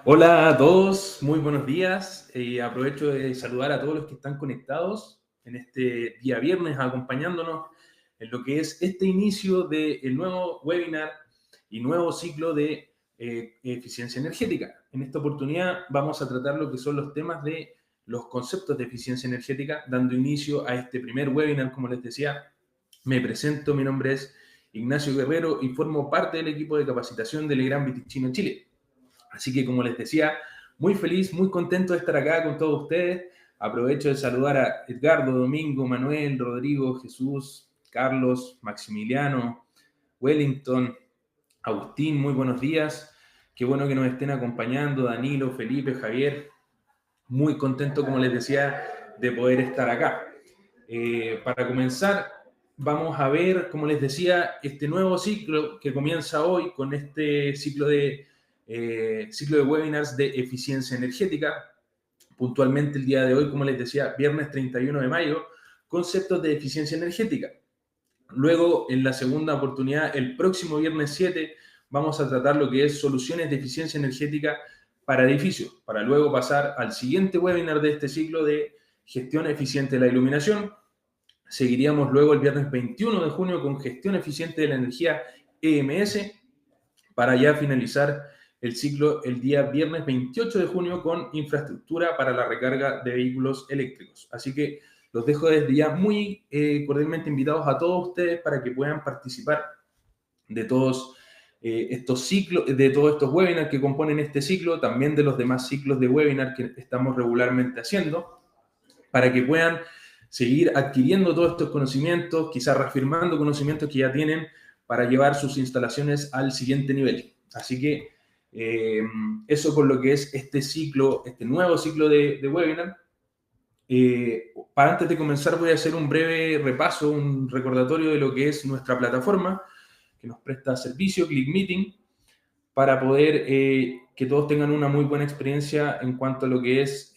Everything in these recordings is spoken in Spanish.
Hola a todos, muy buenos días. Aprovecho de saludar a todos los que están conectados en este día viernes, acompañándonos en lo que es este inicio del nuevo webinar y nuevo ciclo de eficiencia energética. En esta oportunidad vamos a tratar lo que son los temas de los conceptos de eficiencia energética, dando inicio a este primer webinar. Como les decía, me presento, mi nombre es Ignacio Guerrero y formo parte del equipo de capacitación de Legrand Viticino en Chile. Así que, como les decía, muy feliz, muy contento de estar acá con todos ustedes. Aprovecho de saludar a Edgardo, Domingo, Manuel, Rodrigo, Jesús, Carlos, Maximiliano, Wellington, Agustín, muy buenos días. Qué bueno que nos estén acompañando, Danilo, Felipe, Javier. Muy contento, como les decía, de poder estar acá. Para comenzar, vamos a ver, como les decía, este nuevo ciclo que comienza hoy con este ciclo de webinars de eficiencia energética. Puntualmente el día de hoy, como les decía, viernes 31 de mayo, conceptos de eficiencia energética. Luego, en la segunda oportunidad, el próximo viernes 7, vamos a tratar lo que es soluciones de eficiencia energética para edificios, para luego pasar al siguiente webinar de este ciclo de gestión eficiente de la iluminación. Seguiríamos luego el viernes 21 de junio con gestión eficiente de la energía EMS, para ya finalizar el ciclo el día viernes 28 de junio con infraestructura para la recarga de vehículos eléctricos. Así que los dejo desde ya muy cordialmente invitados a todos ustedes para que puedan participar de todos estos ciclos, de todos estos webinars que componen este ciclo, también de los demás ciclos de webinar que estamos regularmente haciendo, para que puedan seguir adquiriendo todos estos conocimientos, quizás reafirmando conocimientos que ya tienen para llevar sus instalaciones al siguiente nivel. Así que eso con lo que es este ciclo, este nuevo ciclo de webinar. Para antes de comenzar voy a hacer un breve repaso, un recordatorio de lo que es nuestra plataforma que nos presta servicio, ClickMeeting, para poder que todos tengan una muy buena experiencia en cuanto a lo que es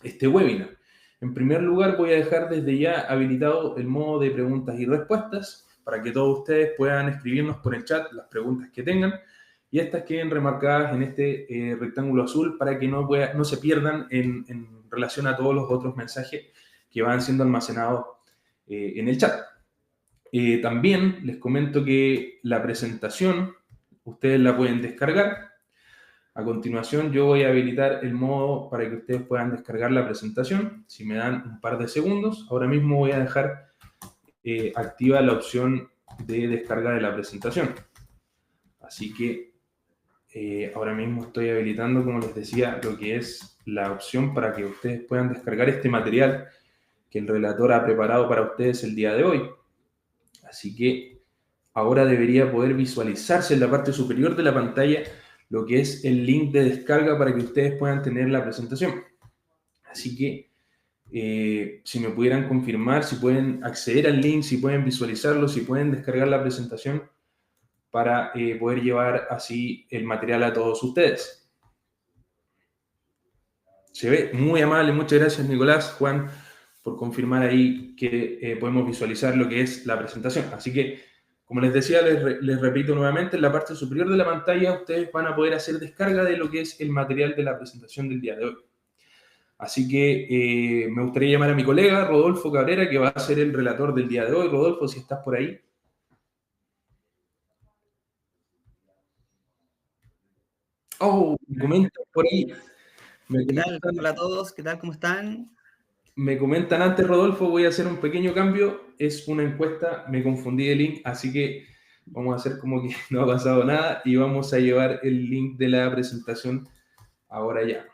este webinar. En primer lugar, voy a dejar desde ya habilitado el modo de preguntas y respuestas para que todos ustedes puedan escribirnos por el chat las preguntas que tengan y estas queden remarcadas en este rectángulo azul para que no se pierdan en relación a todos los otros mensajes que van siendo almacenados en el chat. También les comento que la presentación ustedes la pueden descargar. A continuación, yo voy a habilitar el modo para que ustedes puedan descargar la presentación. Si me dan un par de segundos, ahora mismo voy a dejar activa la opción de descarga de la presentación. Así que ahora mismo estoy habilitando, como les decía, lo que es la opción para que ustedes puedan descargar este material que el relator ha preparado para ustedes el día de hoy. Así que ahora debería poder visualizarse en la parte superior de la pantalla lo que es el link de descarga para que ustedes puedan tener la presentación. Así que si me pudieran confirmar, si pueden acceder al link, si pueden visualizarlo, si pueden descargar la presentación para poder llevar así el material a todos ustedes. Se ve muy amable, muchas gracias Nicolás, Juan, por confirmar ahí que podemos visualizar lo que es la presentación. Así que, como les decía, les repito nuevamente, en la parte superior de la pantalla ustedes van a poder hacer descarga de lo que es el material de la presentación del día de hoy. Así que me gustaría llamar a mi colega Rodolfo Cabrera, que va a ser el relator del día de hoy. Rodolfo, si estás por ahí. Oh, me comentan por ahí. ¿Qué tal? Hola a todos, ¿qué tal? ¿Cómo están? Me comentan antes, Rodolfo, voy a hacer un pequeño cambio. Es una encuesta, me confundí de link, así que vamos a hacer como que no ha pasado nada y vamos a llevar el link de la presentación ahora ya.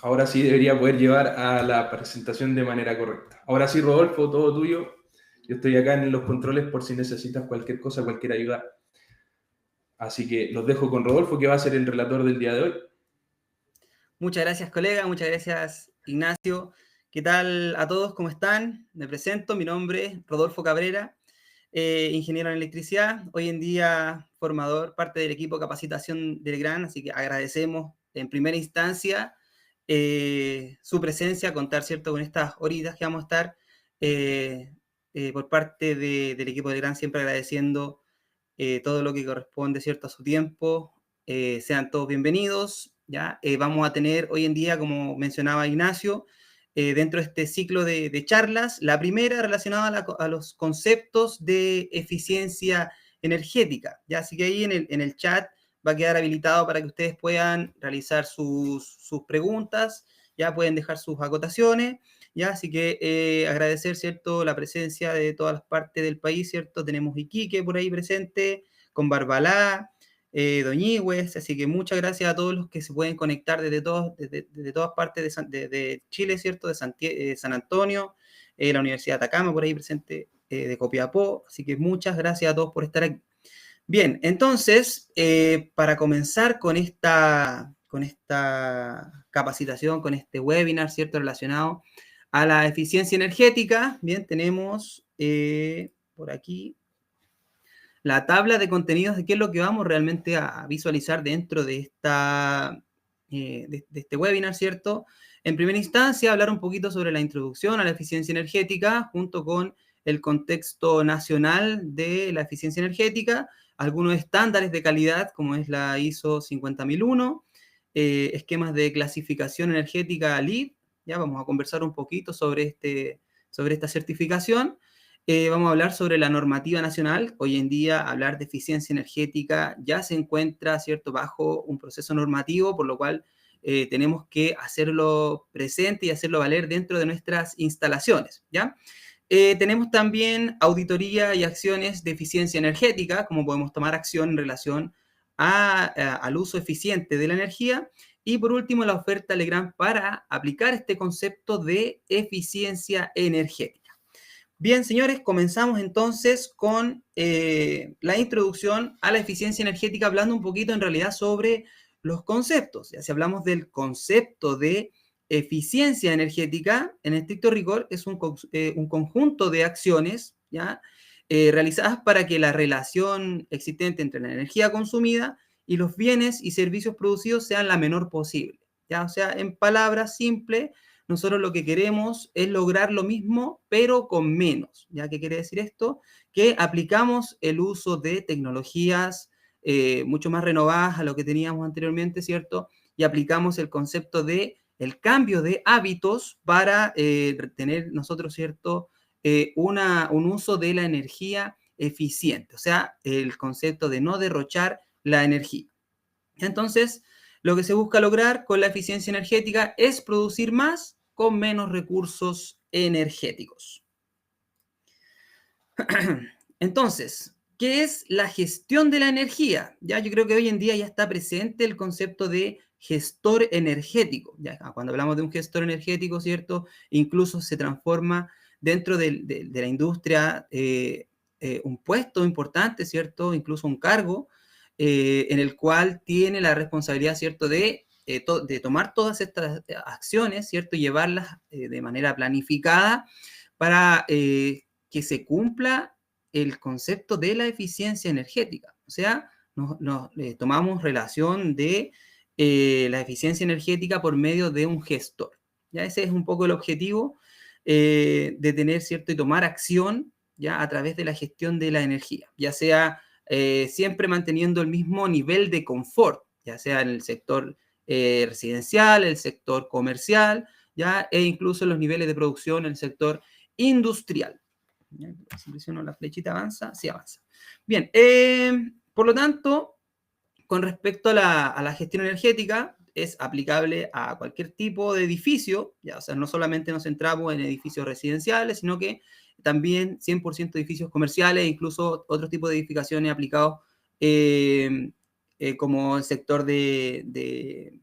Ahora sí debería poder llevar a la presentación de manera correcta. Ahora sí, Rodolfo, todo tuyo. Yo estoy acá en los controles por si necesitas cualquier cosa, cualquier ayuda. Así que los dejo con Rodolfo, que va a ser el relator del día de hoy. Muchas gracias, colega. Muchas gracias, Ignacio. ¿Qué tal a todos? ¿Cómo están? Me presento. Mi nombre es Rodolfo Cabrera, ingeniero en electricidad. Hoy en día formador, parte del equipo de capacitación del GRAN. Así que agradecemos en primera instancia su presencia, contar, ¿cierto?, con estas horitas que vamos a estar por parte del equipo de Gran, siempre agradeciendo todo lo que corresponde, ¿cierto?, a su tiempo. Sean todos bienvenidos, ¿ya? Vamos a tener hoy en día, como mencionaba Ignacio, dentro de este ciclo de charlas, la primera relacionada a los conceptos de eficiencia energética, ¿ya? Así que ahí en el chat va a quedar habilitado para que ustedes puedan realizar sus preguntas, ya pueden dejar sus acotaciones, ya, así que agradecer, ¿cierto?, la presencia de todas las partes del país, ¿cierto? Tenemos Iquique por ahí presente, con Barbalá, Doñigües, así que muchas gracias a todos los que se pueden conectar desde todas partes de Chile, ¿cierto? De San Antonio, la Universidad de Atacama por ahí presente, de Copiapó, así que muchas gracias a todos por estar aquí. Bien, entonces, para comenzar con esta capacitación, con este webinar, ¿cierto?, relacionado a la eficiencia energética, bien, tenemos por aquí la tabla de contenidos de qué es lo que vamos realmente a visualizar dentro de este webinar, ¿cierto? En primera instancia, hablar un poquito sobre la introducción a la eficiencia energética, junto con el contexto nacional de la eficiencia energética, algunos estándares de calidad, como es la ISO 50001, esquemas de clasificación energética LEED, ya vamos a conversar un poquito sobre esta certificación. Vamos a hablar sobre la normativa nacional. Hoy en día, hablar de eficiencia energética ya se encuentra, ¿cierto?, bajo un proceso normativo, por lo cual tenemos que hacerlo presente y hacerlo valer dentro de nuestras instalaciones, ¿ya? Tenemos también auditoría y acciones de eficiencia energética, como podemos tomar acción en relación al uso eficiente de la energía. Y por último, la oferta Legrand para aplicar este concepto de eficiencia energética. Bien, señores, comenzamos entonces con la introducción a la eficiencia energética, hablando un poquito en realidad sobre los conceptos. Ya si hablamos del concepto de eficiencia energética, en estricto rigor, es un conjunto de acciones, ¿ya? Realizadas para que la relación existente entre la energía consumida y los bienes y servicios producidos sean la menor posible, ¿ya? O sea, en palabras simples, nosotros lo que queremos es lograr lo mismo, pero con menos. ¿Ya qué quiere decir esto? Que aplicamos el uso de tecnologías mucho más renovadas a lo que teníamos anteriormente, ¿cierto? Y aplicamos el concepto de el cambio de hábitos para tener nosotros, ¿cierto?, un uso de la energía eficiente. O sea, el concepto de no derrochar la energía. Entonces, lo que se busca lograr con la eficiencia energética es producir más con menos recursos energéticos. Entonces, ¿qué es la gestión de la energía? Ya, yo creo que hoy en día ya está presente el concepto de gestor energético. Ya, cuando hablamos de un gestor energético, ¿cierto?, incluso se transforma dentro de la industria un puesto importante, ¿cierto?, incluso un cargo en el cual tiene la responsabilidad, ¿cierto?, de tomar todas estas acciones, ¿cierto?, y llevarlas de manera planificada para que se cumpla el concepto de la eficiencia energética. O sea, tomamos relación de la eficiencia energética por medio de un gestor. ¿Ya? Ese es un poco el objetivo de tener, ¿cierto?, y tomar acción ya a través de la gestión de la energía, ya sea siempre manteniendo el mismo nivel de confort, ya sea en el sector residencial, el sector comercial, ya, e incluso en los niveles de producción en el sector industrial. Si presiono la flechita, ¿avanza? Sí, avanza. Bien, por lo tanto, con respecto a la gestión energética, es aplicable a cualquier tipo de edificio, ya, o sea, no solamente nos centramos en edificios residenciales, sino que también 100% edificios comerciales, incluso otros tipos de edificaciones aplicados como el sector de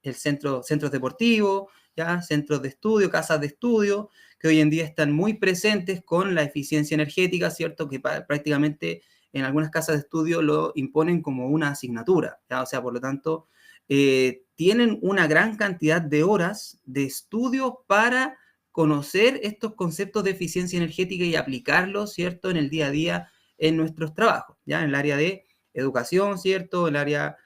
el centros deportivos, ¿ya? Centros de estudio, casas de estudio, que hoy en día están muy presentes con la eficiencia energética, ¿cierto? Que prácticamente en algunas casas de estudio lo imponen como una asignatura, ¿ya? O sea, por lo tanto, tienen una gran cantidad de horas de estudio para conocer estos conceptos de eficiencia energética y aplicarlos, ¿cierto?, en el día a día en nuestros trabajos, ¿ya? En el área de educación, ¿cierto?, en el área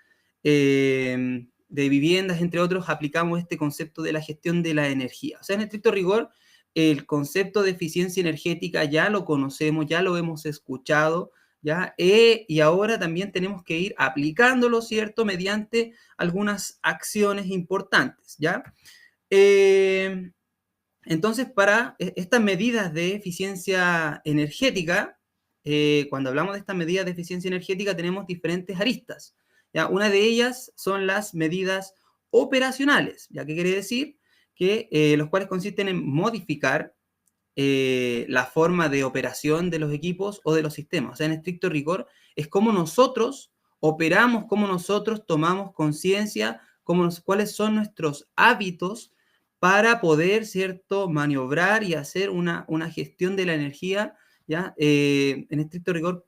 de viviendas, entre otros, aplicamos este concepto de la gestión de la energía. O sea, en estricto rigor, el concepto de eficiencia energética ya lo conocemos, ya lo hemos escuchado, ¿ya? Y ahora también tenemos que ir aplicándolo, ¿cierto?, mediante algunas acciones importantes, ¿ya? Entonces, para estas medidas de eficiencia energética, cuando hablamos de estas medidas de eficiencia energética, tenemos diferentes aristas, ¿ya? Una de ellas son las medidas operacionales, ¿ya? ¿Qué quiere decir? Que los cuales consisten en modificar la forma de operación de los equipos o de los sistemas. O sea, en estricto rigor, es cómo nosotros operamos, cómo nosotros tomamos conciencia, cuáles son nuestros hábitos para poder, ¿cierto?, maniobrar y hacer una gestión de la energía, ¿ya? En estricto rigor,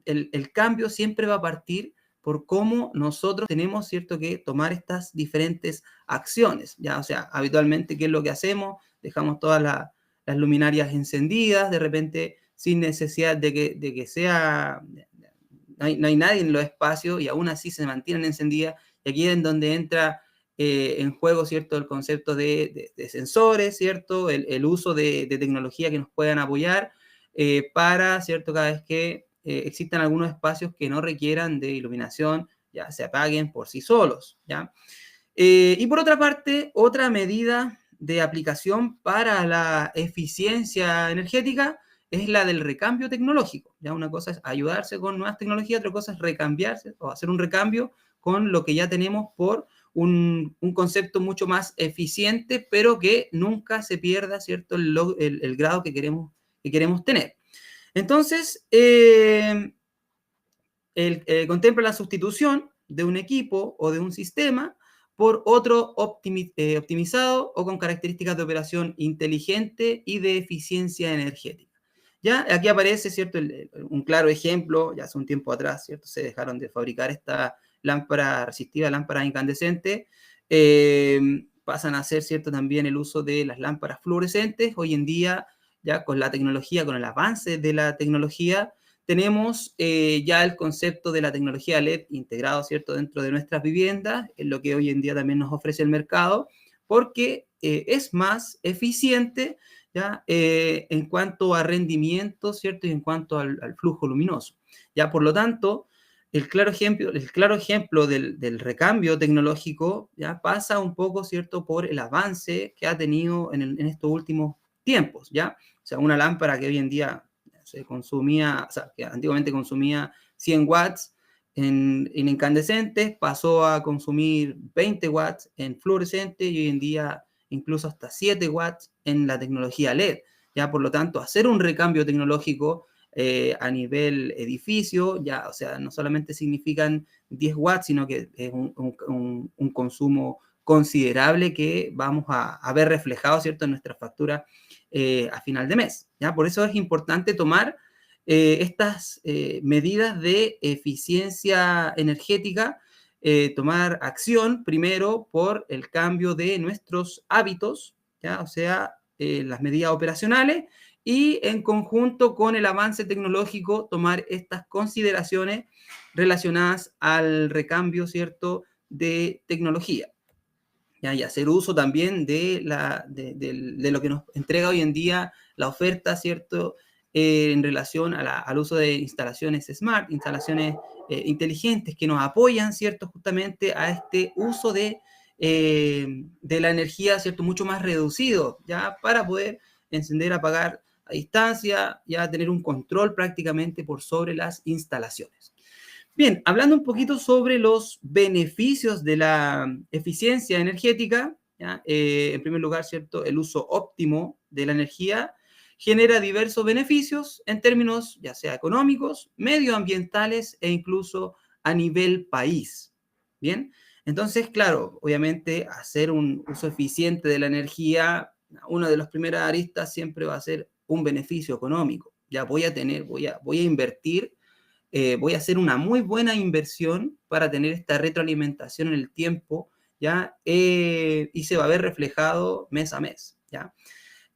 el cambio siempre va a partir por cómo nosotros tenemos, ¿cierto?, que tomar estas diferentes acciones, ¿ya? O sea, habitualmente, ¿qué es lo que hacemos? Dejamos todas las luminarias encendidas, de repente, sin necesidad de que sea, no hay nadie en los espacios y aún así se mantienen encendidas. Y aquí es en donde entra en juego, ¿cierto?, el concepto de sensores, ¿cierto?, el uso de tecnología que nos puedan apoyar para, ¿cierto?, cada vez que existan algunos espacios que no requieran de iluminación, ya se apaguen por sí solos, ¿ya? Y por otra parte, otra medida de aplicación para la eficiencia energética es la del recambio tecnológico, ¿ya? Una cosa es ayudarse con nuevas tecnologías, otra cosa es recambiarse o hacer un recambio con lo que ya tenemos por un concepto mucho más eficiente, pero que nunca se pierda, ¿cierto?, el grado que queremos tener. Entonces, contempla la sustitución de un equipo o de un sistema por otro optimizado o con características de operación inteligente y de eficiencia energética. Ya aquí aparece, ¿cierto?, un claro ejemplo. Ya hace un tiempo atrás, ¿cierto?, se dejaron de fabricar esta lámpara resistiva, lámpara incandescente. Pasan a hacer, ¿cierto?, también el uso de las lámparas fluorescentes. Hoy en día, ya con la tecnología, con el avance de la tecnología, tenemos ya el concepto de la tecnología LED integrado, ¿cierto?, dentro de nuestras viviendas, en lo que hoy en día también nos ofrece el mercado, porque es más eficiente, ¿ya? En cuanto a rendimiento, ¿cierto?, y en cuanto al flujo luminoso. Ya, por lo tanto, el claro ejemplo del recambio tecnológico, ¿ya?, pasa un poco, ¿cierto?, por el avance que ha tenido en estos últimos tiempos, ¿ya? O sea, una lámpara que hoy en día se consumía, o sea, que antiguamente consumía 100 watts en incandescentes, pasó a consumir 20 watts en fluorescente y hoy en día incluso hasta 7 watts en la tecnología LED. Ya, por lo tanto, hacer un recambio tecnológico a nivel edificio, ya, o sea, no solamente significan 10 watts, sino que es un consumo considerable que vamos a ver reflejado, ¿cierto?, en nuestra factura a final de mes, ¿ya? Por eso es importante tomar estas medidas de eficiencia energética, tomar acción primero por el cambio de nuestros hábitos, ¿ya? O sea, las medidas operacionales y en conjunto con el avance tecnológico tomar estas consideraciones relacionadas al recambio, ¿cierto?, de tecnología. ¿Ya? Y hacer uso también de lo que nos entrega hoy en día la oferta, ¿cierto?, en relación al uso de instalaciones smart, instalaciones inteligentes que nos apoyan, ¿cierto?, justamente a este uso de la energía, ¿cierto?, mucho más reducido, ya, para poder encender, apagar a distancia, ya tener un control prácticamente por sobre las instalaciones. Bien, hablando un poquito sobre los beneficios de la eficiencia energética, ¿ya? En primer lugar, ¿cierto?, el uso óptimo de la energía genera diversos beneficios en términos ya sea económicos, medioambientales e incluso a nivel país. Bien, entonces, claro, obviamente hacer un uso eficiente de la energía, una de las primeras aristas siempre va a ser un beneficio económico. Ya voy a invertir, voy a hacer una muy buena inversión para tener esta retroalimentación en el tiempo, ¿ya? Y se va a ver reflejado mes a mes, ¿ya?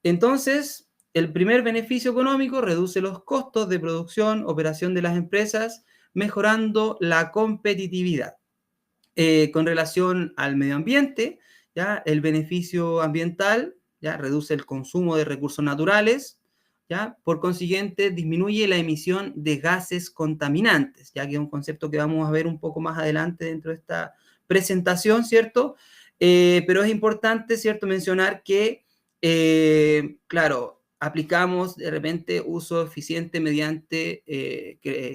Entonces, el primer beneficio económico reduce los costos de producción, operación de las empresas, mejorando la competitividad. Con relación al medio ambiente, ¿ya? El beneficio ambiental, ¿ya? Reduce el consumo de recursos naturales, ¿ya? Por consiguiente, disminuye la emisión de gases contaminantes, ya que es un concepto que vamos a ver un poco más adelante dentro de esta presentación, ¿cierto? Pero es importante, ¿cierto?, mencionar que, claro, aplicamos de repente uso eficiente mediante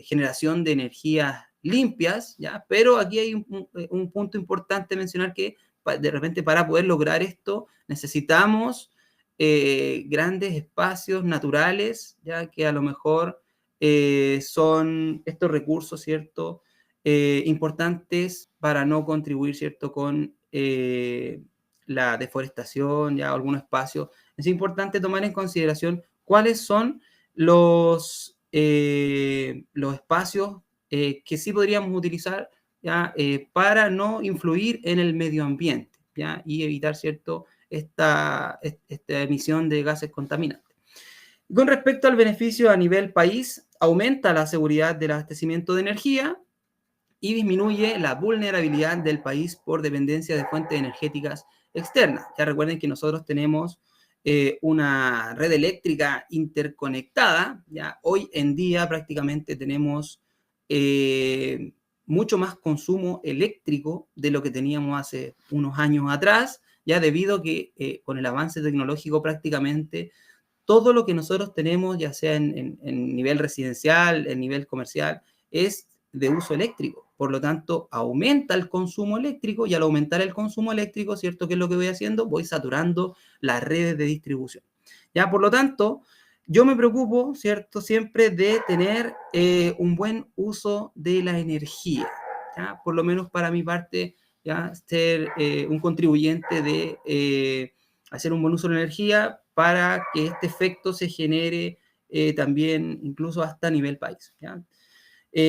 generación de energías limpias, ¿ya? Pero aquí hay un punto importante mencionar que de repente para poder lograr esto necesitamos grandes espacios naturales, ya que a lo mejor son estos recursos, ¿cierto? Importantes para no contribuir, ¿cierto? Con la deforestación, ya algún espacio. Es importante tomar en consideración cuáles son los espacios que sí podríamos utilizar, ¿ya? Para no influir en el medio ambiente, ¿ya? Y evitar, ¿cierto?, esta emisión de gases contaminantes. Con respecto al beneficio a nivel país, aumenta la seguridad del abastecimiento de energía y disminuye la vulnerabilidad del país por dependencia de fuentes energéticas externas. Ya recuerden que nosotros tenemos una red eléctrica interconectada. Ya hoy en día prácticamente tenemos mucho más consumo eléctrico de lo que teníamos hace unos años atrás, ya debido a que con el avance tecnológico prácticamente todo lo que nosotros tenemos, ya sea en nivel residencial, en nivel comercial, es de uso eléctrico. Por lo tanto, aumenta el consumo eléctrico y al aumentar el consumo eléctrico, ¿cierto? ¿Qué es lo que voy haciendo? Voy saturando las redes de distribución. Ya, por lo tanto, yo me preocupo, ¿cierto? Siempre de tener un buen uso de la energía. ¿Ya? Por lo menos para mi parte, ya ser un contribuyente de hacer un buen uso de la energía para que este efecto se genere también incluso hasta a nivel país. ¿Ya?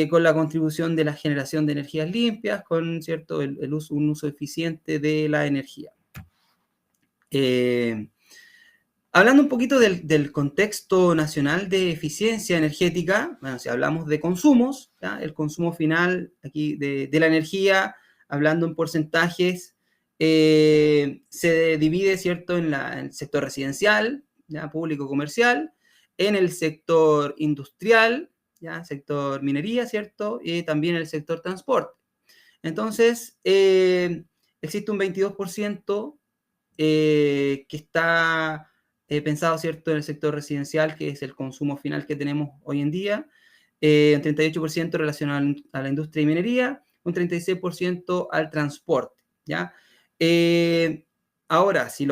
Con la contribución de la generación de energías limpias, con ¿cierto? Un uso eficiente de la energía. Hablando un poquito del contexto nacional de eficiencia energética, bueno, si hablamos de consumos, ¿ya? El consumo final aquí de la energía, hablando en porcentajes, se divide, ¿cierto?, en el sector residencial, ¿ya? Público comercial, en el sector industrial, ¿ya? Sector minería, ¿cierto? Y también el sector transporte. Entonces, existe un 22% que está pensado, ¿cierto?, en el sector residencial, que es el consumo final que tenemos hoy en día, un 38% relacionado a la industria y minería, un 36% al transporte, ¿ya? Ahora, si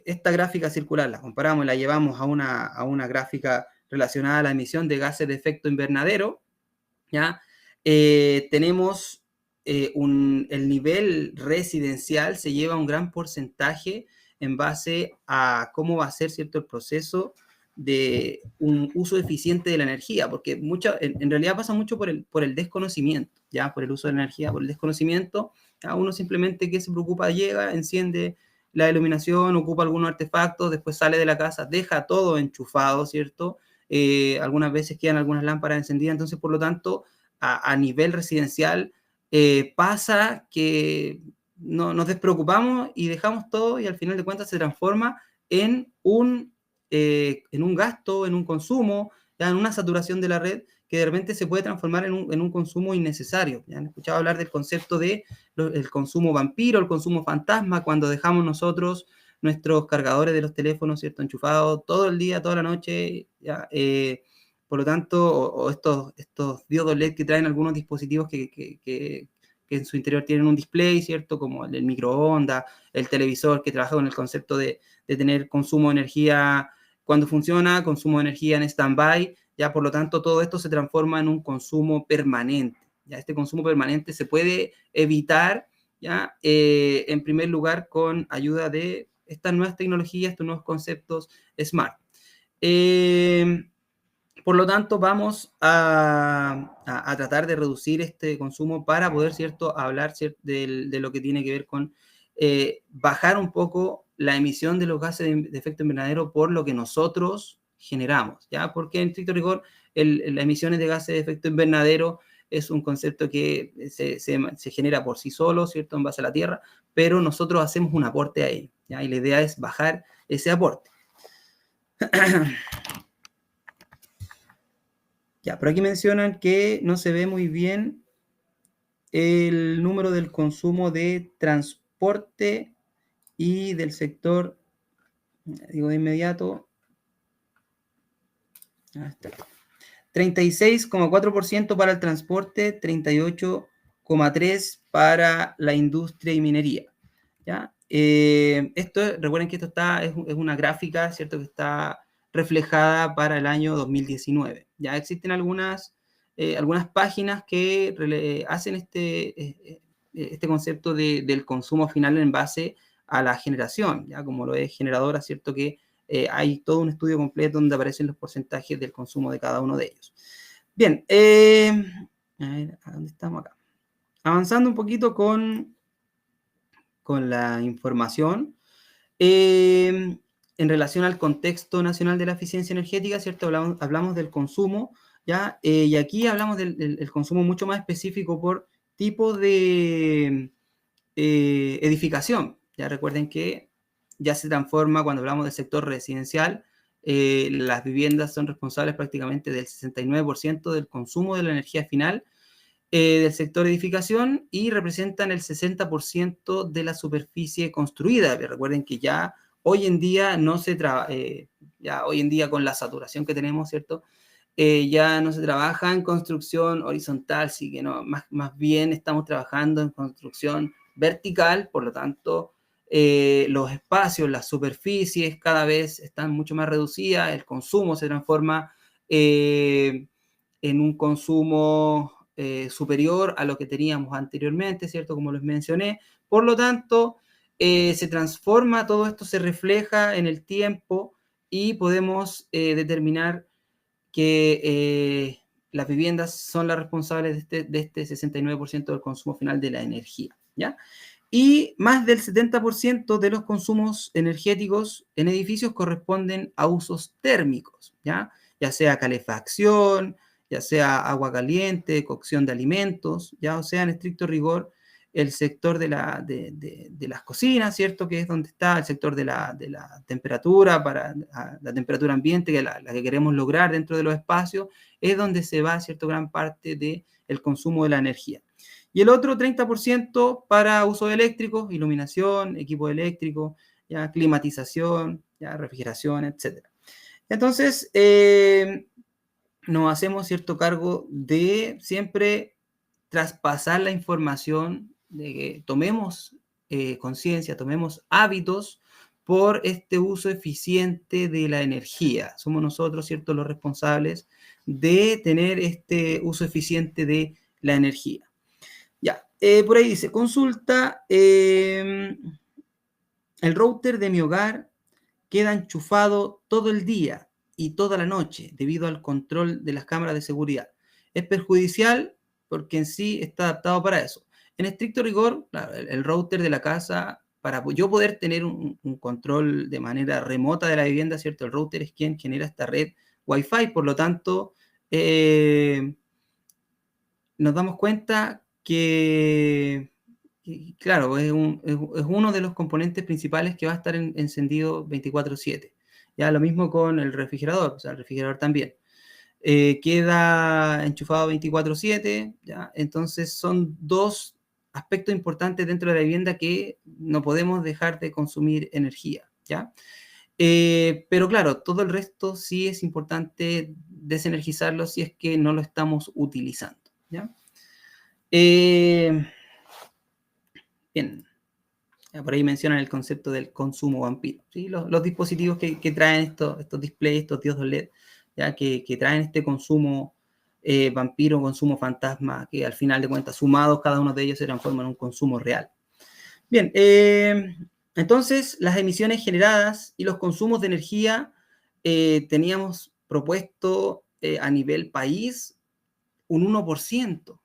esta gráfica circular la comparamos y la llevamos a una gráfica relacionada a la emisión de gases de efecto invernadero, ¿ya? Tenemos el nivel residencial se lleva un gran porcentaje en base a cómo va a ser, ¿cierto?, el proceso de un uso eficiente de la energía, porque en realidad pasa mucho por el desconocimiento, ¿ya? Por el uso de la energía, por el desconocimiento, a uno simplemente que se preocupa, llega, enciende la iluminación, ocupa algunos artefactos, después sale de la casa, deja todo enchufado, ¿cierto? Algunas veces quedan algunas lámparas encendidas, entonces por lo tanto a nivel residencial pasa que nos despreocupamos y dejamos todo y al final de cuentas se transforma en un gasto, en un consumo, ya en una saturación de la red que de repente se puede transformar en un consumo innecesario. Ya han escuchado hablar del concepto de el consumo vampiro, el consumo fantasma, cuando dejamos nosotros nuestros cargadores de los teléfonos, ¿cierto?, enchufados todo el día, toda la noche, ¿ya? Por lo tanto, o estos diodos LED que traen algunos dispositivos que en su interior tienen un display, ¿cierto?, como el microondas, el televisor, que trabaja con el concepto de tener consumo de energía cuando funciona, consumo de energía en stand-by, ya por lo tanto todo esto se transforma en un consumo permanente. Ya este consumo permanente se puede evitar, ya en primer lugar con ayuda de estas nuevas tecnologías, estos nuevos conceptos smart. Por lo tanto, vamos a tratar de reducir este consumo para poder, ¿cierto?, hablar, ¿cierto?, de lo que tiene que ver con bajar un poco la emisión de los gases de efecto invernadero por lo que nosotros generamos, ¿ya? Porque en estricto rigor, las emisiones de gases de efecto invernadero es un concepto que se genera por sí solo, ¿cierto?, en base a la Tierra, pero nosotros hacemos un aporte a ello, ¿ya? Y la idea es bajar ese aporte. Ya, por aquí mencionan que no se ve muy bien el número del consumo de transporte y del sector, digo de inmediato, 36,4% para el transporte, 38,3% para la industria y minería, ¿ya? Recuerden que esto es una gráfica, ¿cierto?, que está reflejada para el año 2019. Ya existen algunas páginas que hacen este concepto del consumo final en base a la generación, ya como lo es generadora, ¿cierto?, que hay todo un estudio completo donde aparecen los porcentajes del consumo de cada uno de ellos. Bien, a ver, ¿a dónde estamos acá? Avanzando un poquito con la información, en relación al contexto nacional de la eficiencia energética, ¿cierto? Hablamos del consumo, ¿ya? Y aquí hablamos del consumo mucho más específico por tipo de edificación. Ya recuerden que ya se transforma, cuando hablamos del sector residencial, las viviendas son responsables prácticamente del 69% del consumo de la energía final del sector edificación y representan el 60% de la superficie construida. Recuerden que ya hoy en día ya hoy en día con la saturación que tenemos, ¿cierto? Ya no se trabaja en construcción horizontal, sí que no, más bien estamos trabajando en construcción vertical, por lo tanto, los espacios, las superficies cada vez están mucho más reducidas, el consumo se transforma en un consumo superior a lo que teníamos anteriormente, ¿cierto? Como les mencioné. Por lo tanto, se transforma, todo esto se refleja en el tiempo y podemos determinar que las viviendas son las responsables de este 69% del consumo final de la energía, ¿ya? Y más del 70% de los consumos energéticos en edificios corresponden a usos térmicos, ya sea calefacción, ya sea agua caliente, cocción de alimentos, ya, o sea, en estricto rigor, el sector de las cocinas, ¿cierto?, que es donde está el sector de la temperatura, para la temperatura ambiente, que la que queremos lograr dentro de los espacios, es donde se va, ¿cierto?, gran parte del consumo de la energía. Y el otro 30% para usos eléctricos, iluminación, equipo eléctrico, ya, climatización, ya, refrigeración, etc. Entonces, nos hacemos cierto cargo de siempre traspasar la información, de que tomemos conciencia, tomemos hábitos por este uso eficiente de la energía. Somos nosotros, ¿cierto?, los responsables de tener este uso eficiente de la energía. Ya, por ahí dice, consulta, el router de mi hogar queda enchufado todo el día y toda la noche debido al control de las cámaras de seguridad. Es perjudicial porque en sí está adaptado para eso. En estricto rigor, claro, el router de la casa, para yo poder tener un control de manera remota de la vivienda, ¿cierto? El router es quien genera esta red Wi-Fi, por lo tanto, nos damos cuenta que claro, es uno de los componentes principales que va a estar encendido 24/7. Ya lo mismo con el refrigerador, o sea, el refrigerador también. Queda enchufado 24/7, ¿ya? Entonces son dos aspectos importantes dentro de la vivienda que no podemos dejar de consumir energía, ¿ya? Pero claro, todo el resto sí es importante desenergizarlo si es que no lo estamos utilizando, ¿ya? Bien, por ahí mencionan el concepto del consumo vampiro, ¿sí? Los dispositivos que traen estos displays, estos diodos LED, ¿ya? Que traen este consumo vampiro, consumo fantasma, que al final de cuentas, sumados cada uno de ellos, se transforman en un consumo real. Bien, entonces las emisiones generadas y los consumos de energía teníamos propuesto a nivel país un 1%,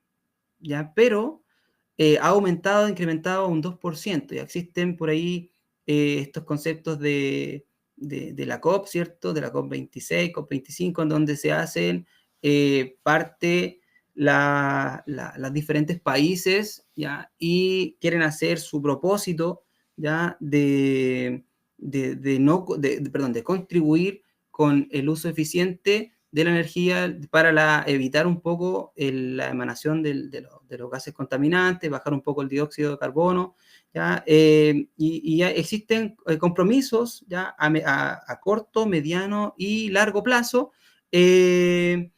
¿ya? Pero ha aumentado, incrementado un 2%. Ya existen por ahí estos conceptos de la COP, ¿cierto? De la COP 26, COP 25, en donde se hacen parte los diferentes países, ¿ya? Y quieren hacer su propósito, ¿ya? De contribuir con el uso eficiente de la energía para evitar un poco la emanación de los gases contaminantes, bajar un poco el dióxido de carbono, ¿ya? Y ya existen compromisos, ¿ya? A corto, mediano y largo plazo, en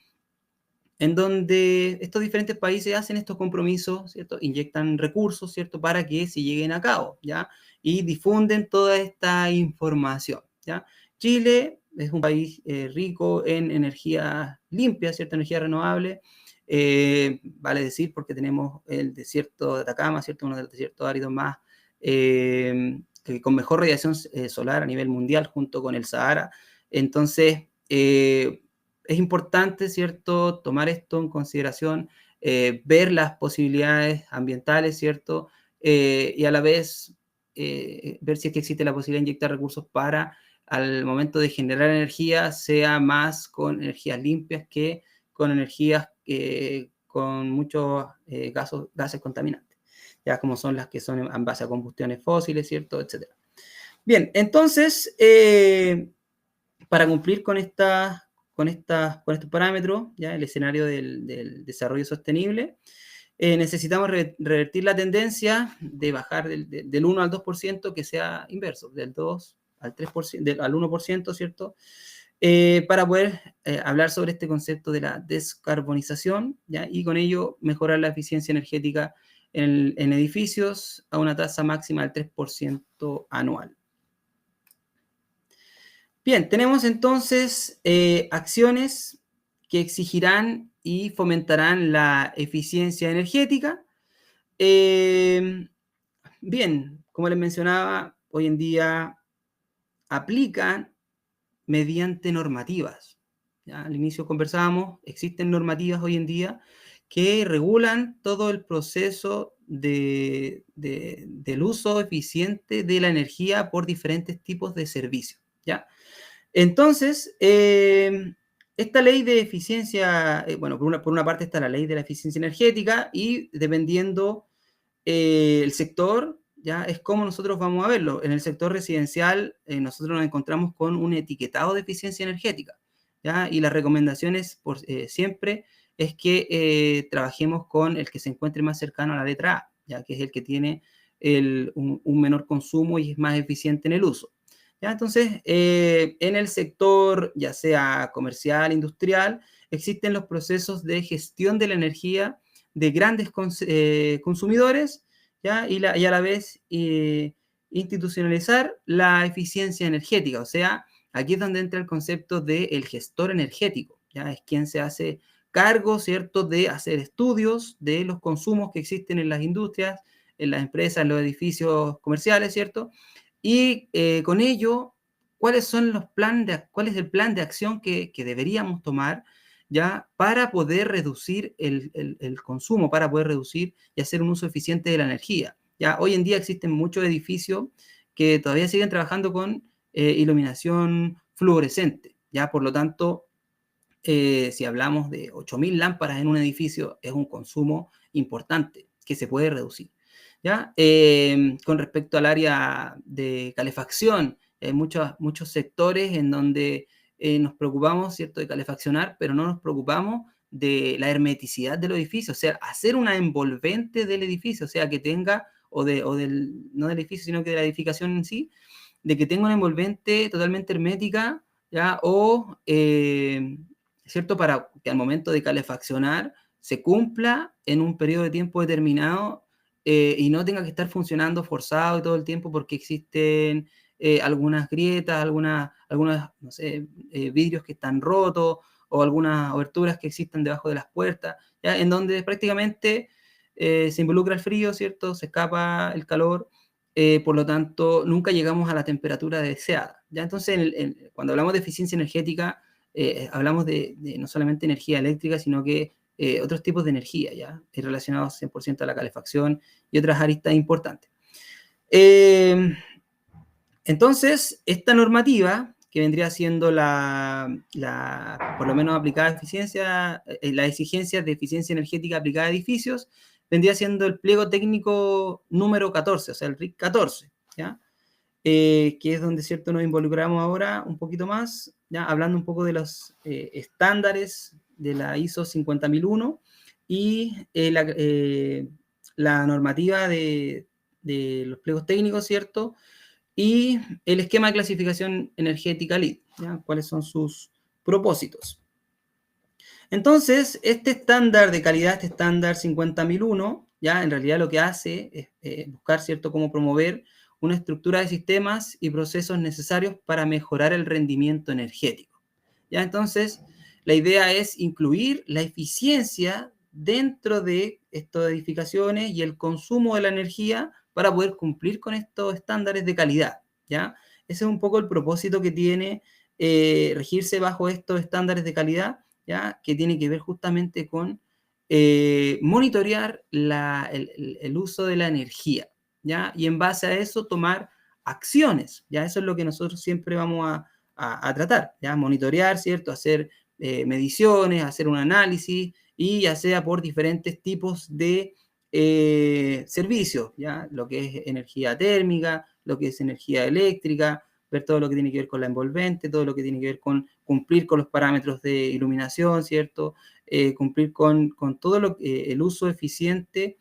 donde estos diferentes países hacen estos compromisos, ¿cierto? Inyectan recursos, ¿cierto? Para que se lleguen a cabo, ¿ya? Y difunden toda esta información, ¿ya? Chile es un país rico en energía limpia, ¿cierto? Energía renovable, vale decir, porque tenemos el desierto de Atacama, ¿cierto? Uno de los desiertos áridos más, con mejor radiación solar a nivel mundial, junto con el Sahara. Entonces, es importante, ¿cierto?, tomar esto en consideración, ver las posibilidades ambientales, ¿cierto? Y a la vez ver si es que existe la posibilidad de inyectar recursos para, al momento de generar energía, sea más con energías limpias que con energías con muchos gases contaminantes, ya como son las que son en base a combustiones fósiles, ¿cierto?, etcétera. Bien, entonces, para cumplir con estos parámetros, ¿ya? El escenario del desarrollo sostenible, necesitamos revertir la tendencia de bajar del 1 al 2%, que sea inverso, del 2 al 3%, al 1%, ¿cierto? Para poder hablar sobre este concepto de la descarbonización, ¿ya? Y con ello mejorar la eficiencia energética en edificios a una tasa máxima del 3% anual. Bien, tenemos entonces acciones que exigirán y fomentarán la eficiencia energética. Bien, como les mencionaba, hoy en día aplican mediante normativas. ¿Ya? Al inicio conversábamos, existen normativas hoy en día que regulan todo el proceso del uso eficiente de la energía por diferentes tipos de servicios, ¿ya? Entonces, esta ley de eficiencia, bueno, por una parte está la ley de la eficiencia energética y dependiendo el sector, ya es como nosotros vamos a verlo. En el sector residencial, nosotros nos encontramos con un etiquetado de eficiencia energética, ¿ya? Y las recomendaciones siempre es que trabajemos con el que se encuentre más cercano a la letra A, ya que es el que tiene un menor consumo y es más eficiente en el uso. ¿Ya? Entonces, en el sector, ya sea comercial, industrial, existen los procesos de gestión de la energía de grandes consumidores, ¿ya? Y a la vez institucionalizar la eficiencia energética. O sea, aquí es donde entra el concepto del gestor energético, ¿ya? Es quien se hace cargo, ¿cierto?, de hacer estudios de los consumos que existen en las industrias, en las empresas, en los edificios comerciales, ¿cierto? Y con ello, ¿cuál es el plan de acción que deberíamos tomar, ya, para poder reducir el consumo, para poder reducir y hacer un uso eficiente de la energía? Ya, hoy en día existen muchos edificios que todavía siguen trabajando con iluminación fluorescente, ya, por lo tanto, si hablamos de 8.000 lámparas en un edificio, es un consumo importante que se puede reducir, ¿ya? Con respecto al área de calefacción, hay muchos sectores en donde nos preocupamos, ¿cierto?, de calefaccionar, pero no nos preocupamos de la hermeticidad del edificio, o sea, hacer una envolvente del edificio, o sea, que tenga, no del edificio, sino que de la edificación en sí, de que tenga una envolvente totalmente hermética, ¿ya? O, ¿cierto?, para que al momento de calefaccionar se cumpla en un periodo de tiempo determinado y no tenga que estar funcionando forzado todo el tiempo porque existen algunas grietas, algunas no sé, vidrios que están rotos o algunas aberturas que existen debajo de las puertas, ¿ya? En donde prácticamente se involucra el frío, ¿cierto? Se escapa el calor, por lo tanto, nunca llegamos a la temperatura deseada, ¿ya? Entonces, cuando hablamos de eficiencia energética, hablamos de no solamente energía eléctrica, sino que otros tipos de energía, ¿ya? Relacionados 100% a la calefacción y otras aristas importantes. Entonces, esta normativa que vendría siendo por lo menos aplicada eficiencia, las exigencias de eficiencia energética aplicada a edificios, vendría siendo el pliego técnico número 14, o sea, el RIC 14, ¿ya? Que es donde, ¿cierto?, nos involucramos ahora un poquito más, ya hablando un poco de los estándares de la ISO 50001 y la normativa de los pliegos técnicos, ¿cierto?, y el esquema de clasificación energética LEED, ¿ya? ¿Cuáles son sus propósitos? Entonces, este estándar de calidad, este estándar 50001, ya en realidad lo que hace es buscar, ¿cierto?, cómo promover una estructura de sistemas y procesos necesarios para mejorar el rendimiento energético. ¿Ya? Entonces, la idea es incluir la eficiencia dentro de estas edificaciones y el consumo de la energía para poder cumplir con estos estándares de calidad, ¿ya? Ese es un poco el propósito que tiene regirse bajo estos estándares de calidad, ¿ya? Que tiene que ver justamente con monitorear el uso de la energía, ¿ya? Y en base a eso tomar acciones, ¿ya? Eso es lo que nosotros siempre vamos a tratar, ¿ya? Monitorear, ¿cierto? Hacer mediciones, hacer un análisis, y ya sea por diferentes tipos de servicios, ¿ya? Lo que es energía térmica, lo que es energía eléctrica, ver todo lo que tiene que ver con la envolvente, todo lo que tiene que ver con cumplir con los parámetros de iluminación, ¿cierto? Cumplir con todo el uso eficiente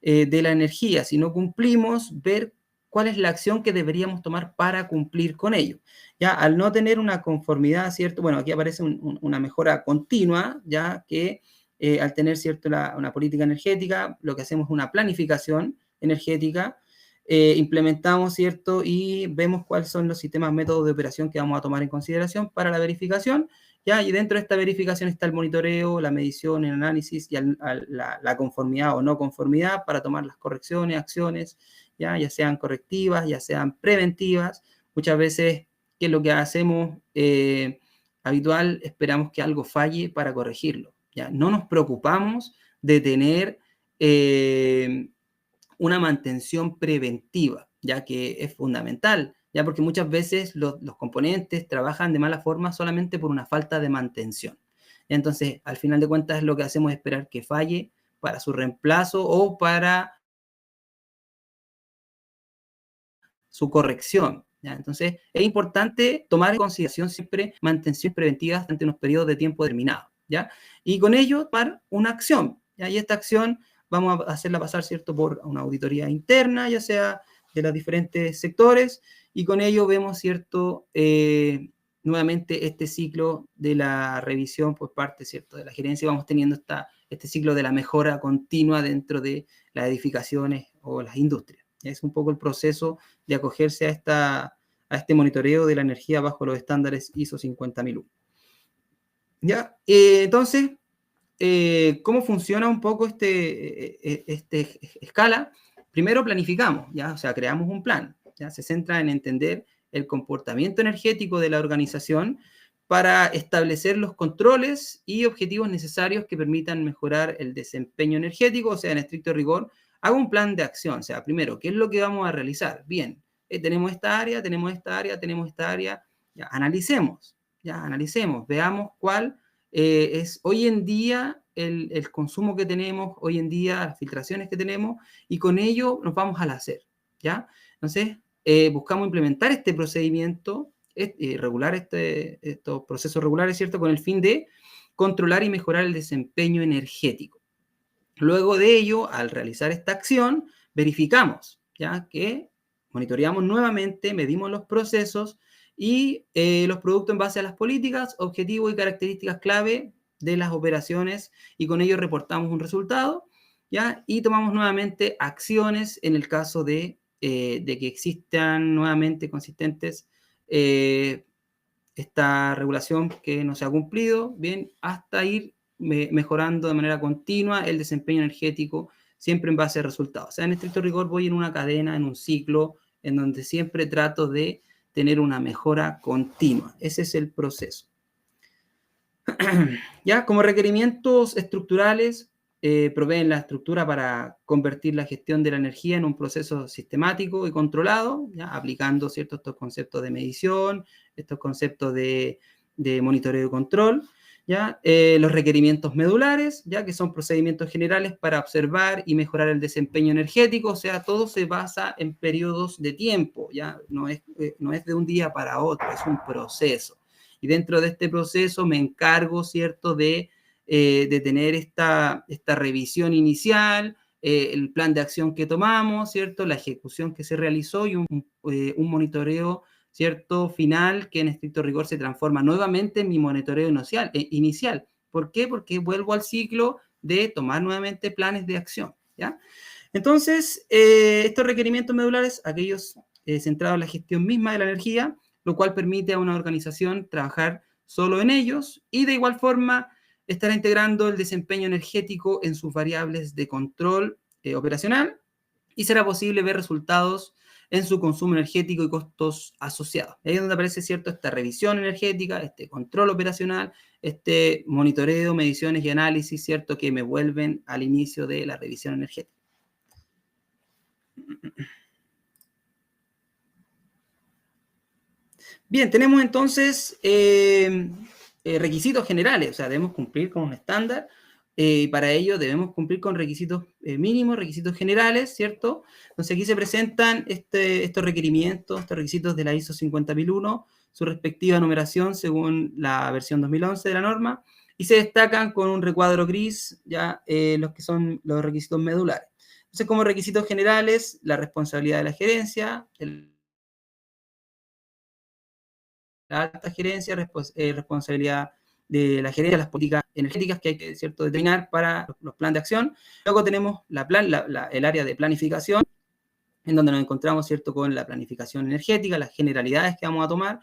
de la energía. Si no cumplimos, ver cuál es la acción que deberíamos tomar para cumplir con ello. Ya, al no tener una conformidad, ¿cierto? Bueno, aquí aparece una mejora continua, ya que al tener, ¿cierto?, una política energética, lo que hacemos es una planificación energética, implementamos, ¿cierto?, y vemos cuáles son los sistemas, métodos de operación que vamos a tomar en consideración para la verificación, ¿ya? Y dentro de esta verificación está el monitoreo, la medición, el análisis y la conformidad o no conformidad para tomar las correcciones, acciones, ya sean correctivas, ya sean preventivas. Muchas veces, ¿qué es lo que hacemos habitual? Esperamos que algo falle para corregirlo, ¿ya? No nos preocupamos de tener una mantención preventiva, ya que es fundamental, ya porque muchas veces los componentes trabajan de mala forma solamente por una falta de mantención. Entonces, al final de cuentas, lo que hacemos es esperar que falle para su reemplazo o para su corrección, ¿ya? Entonces, es importante tomar en consideración siempre mantenciones preventivas durante unos periodos de tiempo determinados, ¿ya? Y con ello, tomar una acción, ¿ya? Y esta acción vamos a hacerla pasar, ¿cierto?, por una auditoría interna, ya sea de los diferentes sectores, y con ello vemos, ¿cierto?, nuevamente este ciclo de la revisión por parte, ¿cierto?, de la gerencia. Vamos teniendo este ciclo de la mejora continua dentro de las edificaciones o las industrias. Es un poco el proceso de acogerse a este monitoreo de la energía bajo los estándares ISO 50001. ¿Ya? Entonces, ¿cómo funciona un poco este escala? Primero planificamos, ¿ya? O sea, creamos un plan, ¿ya? Se centra en entender el comportamiento energético de la organización para establecer los controles y objetivos necesarios que permitan mejorar el desempeño energético. O sea, en estricto rigor, hago un plan de acción. O sea, primero, ¿qué es lo que vamos a realizar? Bien, tenemos esta área, tenemos esta área, tenemos esta área. Ya, analicemos, veamos cuál es hoy en día el consumo que tenemos, hoy en día las filtraciones que tenemos, y con ello nos vamos al hacer, ¿ya? Entonces, buscamos implementar este procedimiento, regular estos procesos regulares, ¿cierto?, con el fin de controlar y mejorar el desempeño energético. Luego de ello, al realizar esta acción, verificamos, ¿ya?, que monitoreamos nuevamente, medimos los procesos y los productos en base a las políticas, objetivos y características clave de las operaciones, y con ello reportamos un resultado, ¿ya? Y tomamos nuevamente acciones en el caso de que existan nuevamente consistentes esta regulación que no se ha cumplido, bien, hasta ir mejorando de manera continua el desempeño energético, siempre en base a resultados. O sea, en estricto rigor voy en una cadena, en un ciclo, en donde siempre trato de tener una mejora continua. Ese es el proceso. Ya, como requerimientos estructurales, proveen la estructura para convertir la gestión de la energía en un proceso sistemático y controlado, ¿ya? Aplicando ¿cierto? Estos conceptos de medición, estos conceptos de monitoreo y control, ¿ya? Los requerimientos medulares, ya que son procedimientos generales para observar y mejorar el desempeño energético, o sea, todo se basa en periodos de tiempo, ¿ya? No es de un día para otro, es un proceso. Y dentro de este proceso me encargo, ¿cierto?, de tener esta revisión inicial, el plan de acción que tomamos, ¿cierto?, la ejecución que se realizó y un monitoreo, ¿cierto?, final, que en estricto rigor se transforma nuevamente en mi monitoreo inicial. ¿Por qué? Porque vuelvo al ciclo de tomar nuevamente planes de acción, ¿ya? Entonces, estos requerimientos medulares, aquellos centrados en la gestión misma de la energía, lo cual permite a una organización trabajar solo en ellos y de igual forma estará integrando el desempeño energético en sus variables de control operacional y será posible ver resultados en su consumo energético y costos asociados. Ahí es donde aparece, ¿cierto?, esta revisión energética, este control operacional, este monitoreo, mediciones y análisis, ¿cierto?, que me vuelven al inicio de la revisión energética. Bien, tenemos entonces requisitos generales, o sea, debemos cumplir con un estándar y para ello debemos cumplir con requisitos mínimos, requisitos generales, ¿cierto? Entonces aquí se presentan estos requerimientos, estos requisitos de la ISO 50001, su respectiva numeración según la versión 2011 de la norma, y se destacan con un recuadro gris ya los que son los requisitos medulares. Entonces, como requisitos generales, la responsabilidad de la gerencia, la alta gerencia, responsabilidad de la gerencia de las políticas energéticas que hay que, ¿cierto?, determinar para los planes de acción. Luego tenemos el área de planificación, en donde nos encontramos, ¿cierto?, con la planificación energética, las generalidades que vamos a tomar,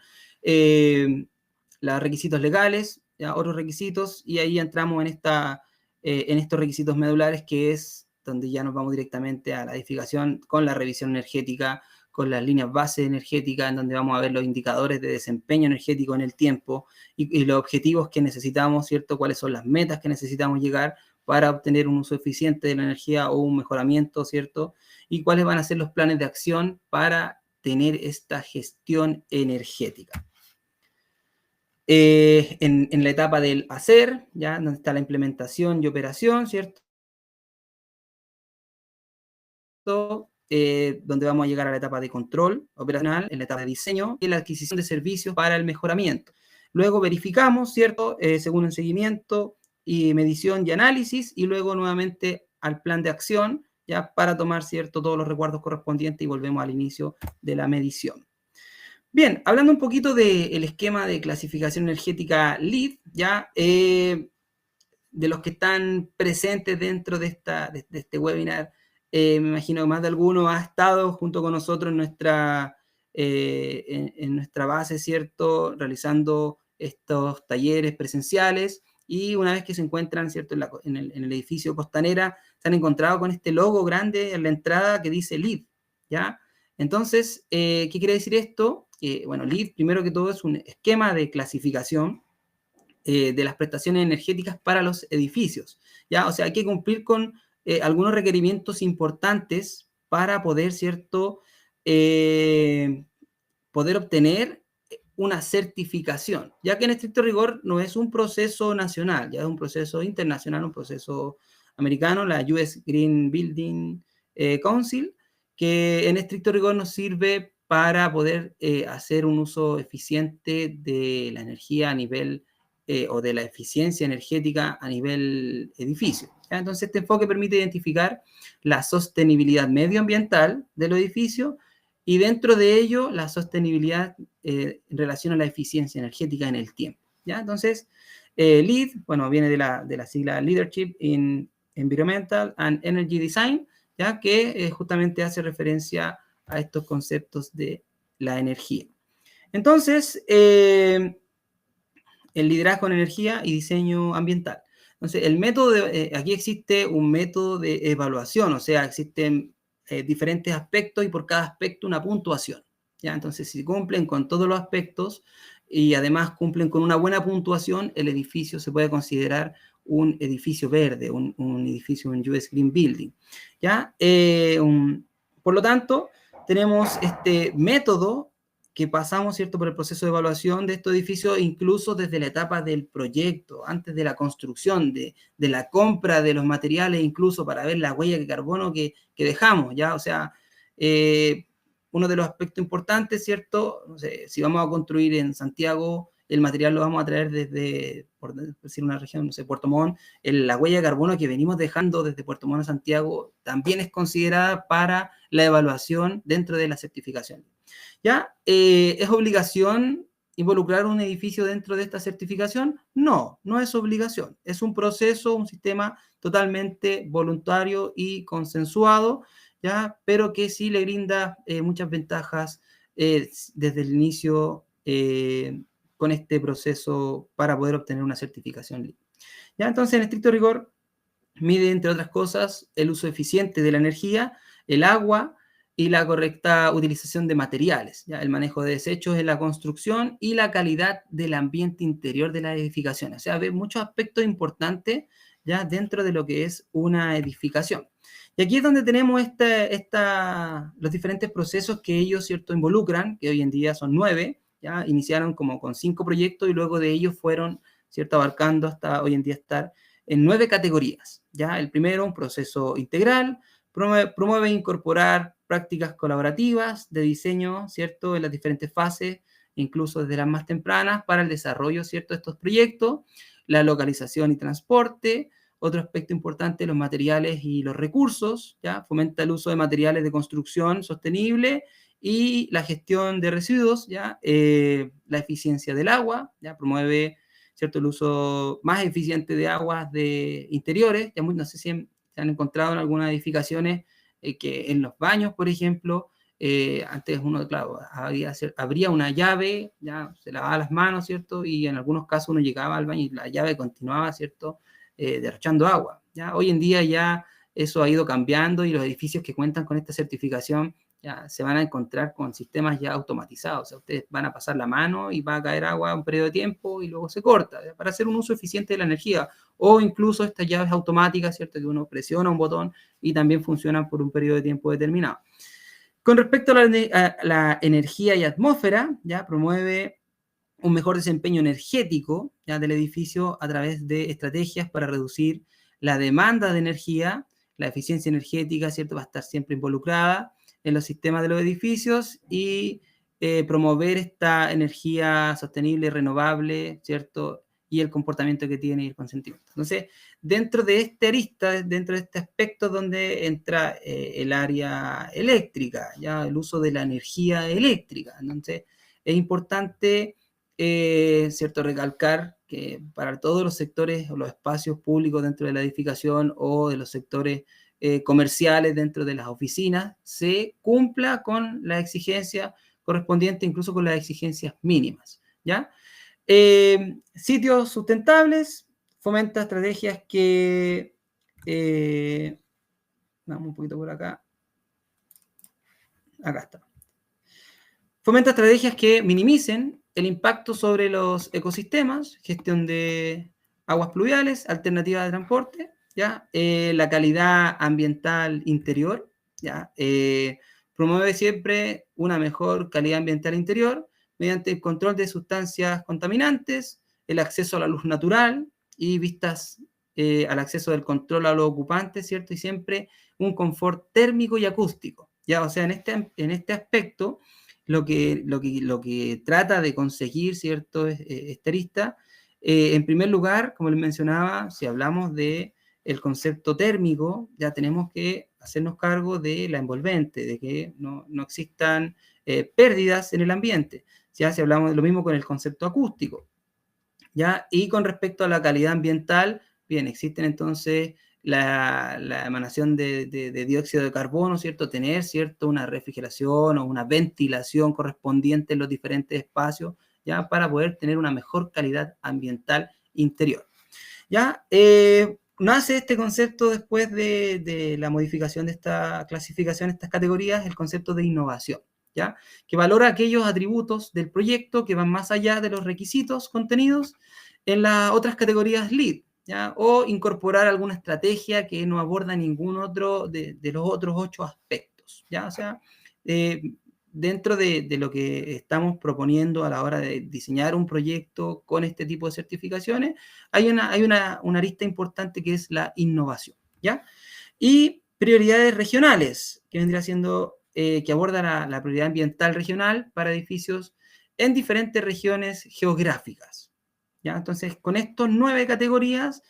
los requisitos legales, ¿ya? Otros requisitos, y ahí entramos en estos requisitos medulares, que es donde ya nos vamos directamente a la edificación con la revisión energética, con las líneas base energéticas, en donde vamos a ver los indicadores de desempeño energético en el tiempo y los objetivos que necesitamos, ¿cierto?, cuáles son las metas que necesitamos llegar para obtener un uso eficiente de la energía o un mejoramiento, ¿cierto?, y cuáles van a ser los planes de acción para tener esta gestión energética. En la etapa del hacer, ya donde está la implementación y operación, ¿cierto? Donde vamos a llegar a la etapa de control operacional, en la etapa de diseño y la adquisición de servicios para el mejoramiento. Luego verificamos, ¿cierto?, según el seguimiento y medición y análisis, y luego nuevamente al plan de acción, ya para tomar, ¿cierto?, todos los recuerdos correspondientes y volvemos al inicio de la medición. Bien, hablando un poquito del esquema de clasificación energética LEED, ya de los que están presentes dentro de este webinar, me imagino que más de alguno ha estado junto con nosotros en nuestra base, ¿cierto?, realizando estos talleres presenciales, y una vez que se encuentran, ¿cierto?, en el edificio Costanera, se han encontrado con este logo grande en la entrada que dice LEED, ¿ya? Entonces, ¿qué quiere decir esto? Bueno, LEED, primero que todo, es un esquema de clasificación de las prestaciones energéticas para los edificios, ¿ya? O sea, hay que cumplir con algunos requerimientos importantes para poder, ¿cierto?, poder obtener una certificación, ya que en estricto rigor no es un proceso nacional, ya es un proceso internacional, un proceso americano, la US Green Building Council, que en estricto rigor nos sirve para poder hacer un uso eficiente de la energía a nivel o de la eficiencia energética a nivel edificio, ¿ya? Entonces, este enfoque permite identificar la sostenibilidad medioambiental del edificio y dentro de ello la sostenibilidad en relación a la eficiencia energética en el tiempo, ¿ya? Entonces, LEED, bueno, viene de la sigla Leadership in Environmental and Energy Design, ¿ya?, que justamente hace referencia a estos conceptos de la energía. Entonces, el liderazgo en energía y diseño ambiental. Entonces, el método aquí existe un método de evaluación, o sea, existen diferentes aspectos y por cada aspecto una puntuación, ¿ya? Entonces, si cumplen con todos los aspectos, y además cumplen con una buena puntuación, el edificio se puede considerar un edificio verde, un edificio, un US Green Building, ¿ya? Por lo tanto, tenemos este método que pasamos, ¿cierto?, por el proceso de evaluación de estos edificios, incluso desde la etapa del proyecto, antes de la construcción, de la compra de los materiales, incluso para ver la huella de carbono que dejamos, ¿ya? O sea, uno de los aspectos importantes, ¿cierto? No sé, si vamos a construir en Santiago, el material lo vamos a traer desde, por decir una región, no sé, Puerto Montt, la huella de carbono que venimos dejando desde Puerto Montt a Santiago también es considerada para la evaluación dentro de la certificación. ¿Ya? ¿Es obligación involucrar un edificio dentro de esta certificación? No, no es obligación. Es un proceso, un sistema totalmente voluntario y consensuado, ¿ya? Pero que sí le brinda muchas ventajas desde el inicio con este proceso para poder obtener una certificación. ¿Ya? Entonces, en estricto rigor, mide, entre otras cosas, el uso eficiente de la energía, el agua y la correcta utilización de materiales, ¿ya? El manejo de desechos en la construcción y la calidad del ambiente interior de la edificación. O sea, ve muchos aspectos importantes ya dentro de lo que es una edificación. Y aquí es donde tenemos los diferentes procesos que ellos, ¿cierto?, involucran, que hoy en día son 9, ¿ya? Iniciaron como con 5 proyectos y luego de ellos fueron, ¿cierto?, abarcando hasta hoy en día estar en 9 categorías, ¿ya? El primero, un proceso integral, promueve incorporar prácticas colaborativas de diseño, ¿cierto?, en las diferentes fases, incluso desde las más tempranas, para el desarrollo, ¿cierto?, de estos proyectos, la localización y transporte. Otro aspecto importante, los materiales y los recursos, ¿ya? Fomenta el uso de materiales de construcción sostenible y la gestión de residuos, ¿ya? La eficiencia del agua, ¿ya? Promueve, ¿cierto?, el uso más eficiente de aguas de interiores. Ya no sé si se han encontrado en algunas edificaciones que en los baños, por ejemplo, antes uno, claro, abría una llave, ya se lavaba las manos, ¿cierto? Y en algunos casos uno llegaba al baño y la llave continuaba, ¿cierto?, derrochando agua, ¿ya? Hoy en día ya eso ha ido cambiando y los edificios que cuentan con esta certificación ya se van a encontrar con sistemas ya automatizados. O sea, ustedes van a pasar la mano y va a caer agua un periodo de tiempo y luego se corta, ¿ya? Para hacer un uso eficiente de la energía. O incluso estas llaves automáticas, ¿cierto?, que uno presiona un botón y también funcionan por un periodo de tiempo determinado. Con respecto a la energía y atmósfera, ya promueve un mejor desempeño energético, ya, del edificio a través de estrategias para reducir la demanda de energía. La eficiencia energética, ¿cierto?, va a estar siempre involucrada en los sistemas de los edificios y promover esta energía sostenible, renovable, ¿cierto?, y el comportamiento que tiene y el consentimiento. Entonces, dentro de esta arista, dentro de este aspecto donde entra el área eléctrica, ya el uso de la energía eléctrica. Entonces, es importante, ¿cierto?, recalcar que para todos los sectores o los espacios públicos dentro de la edificación o de los sectores comerciales dentro de las oficinas se cumpla con la exigencia correspondiente, incluso con las exigencias mínimas, ¿ya? Sitios sustentables, fomenta estrategias que... vamos un poquito por acá. Acá está. Fomenta estrategias que minimicen el impacto sobre los ecosistemas, gestión de aguas pluviales, alternativas de transporte, ¿ya? La calidad ambiental interior, ¿ya? Promueve siempre una mejor calidad ambiental interior mediante el control de sustancias contaminantes, el acceso a la luz natural y vistas al acceso del control a los ocupantes, ¿cierto? Y siempre un confort térmico y acústico, ¿ya? O sea, en este aspecto, lo que trata de conseguir, ¿cierto?, esta arista, en primer lugar, como les mencionaba, si hablamos de el concepto térmico, ya tenemos que hacernos cargo de la envolvente, de que no existan pérdidas en el ambiente. Ya si hablamos de lo mismo con el concepto acústico, ¿ya? Y con respecto a la calidad ambiental, bien, existen entonces la emanación de dióxido de carbono, ¿cierto? Tener, ¿cierto?, una refrigeración o una ventilación correspondiente en los diferentes espacios, ¿ya? Para poder tener una mejor calidad ambiental interior, ¿ya? Nace este concepto después de la modificación de esta clasificación, estas categorías, el concepto de innovación, ¿ya? Que valora aquellos atributos del proyecto que van más allá de los requisitos contenidos en las otras categorías LEED, ¿ya? O incorporar alguna estrategia que no aborda ningún otro de los otros 8 aspectos, ¿ya? O sea, dentro de lo que estamos proponiendo a la hora de diseñar un proyecto con este tipo de certificaciones, hay una arista importante que es la innovación, ¿ya? Y prioridades regionales, que vendría siendo, que aborda la prioridad ambiental regional para edificios en diferentes regiones geográficas, ¿ya? Entonces, con estas 9 categorías,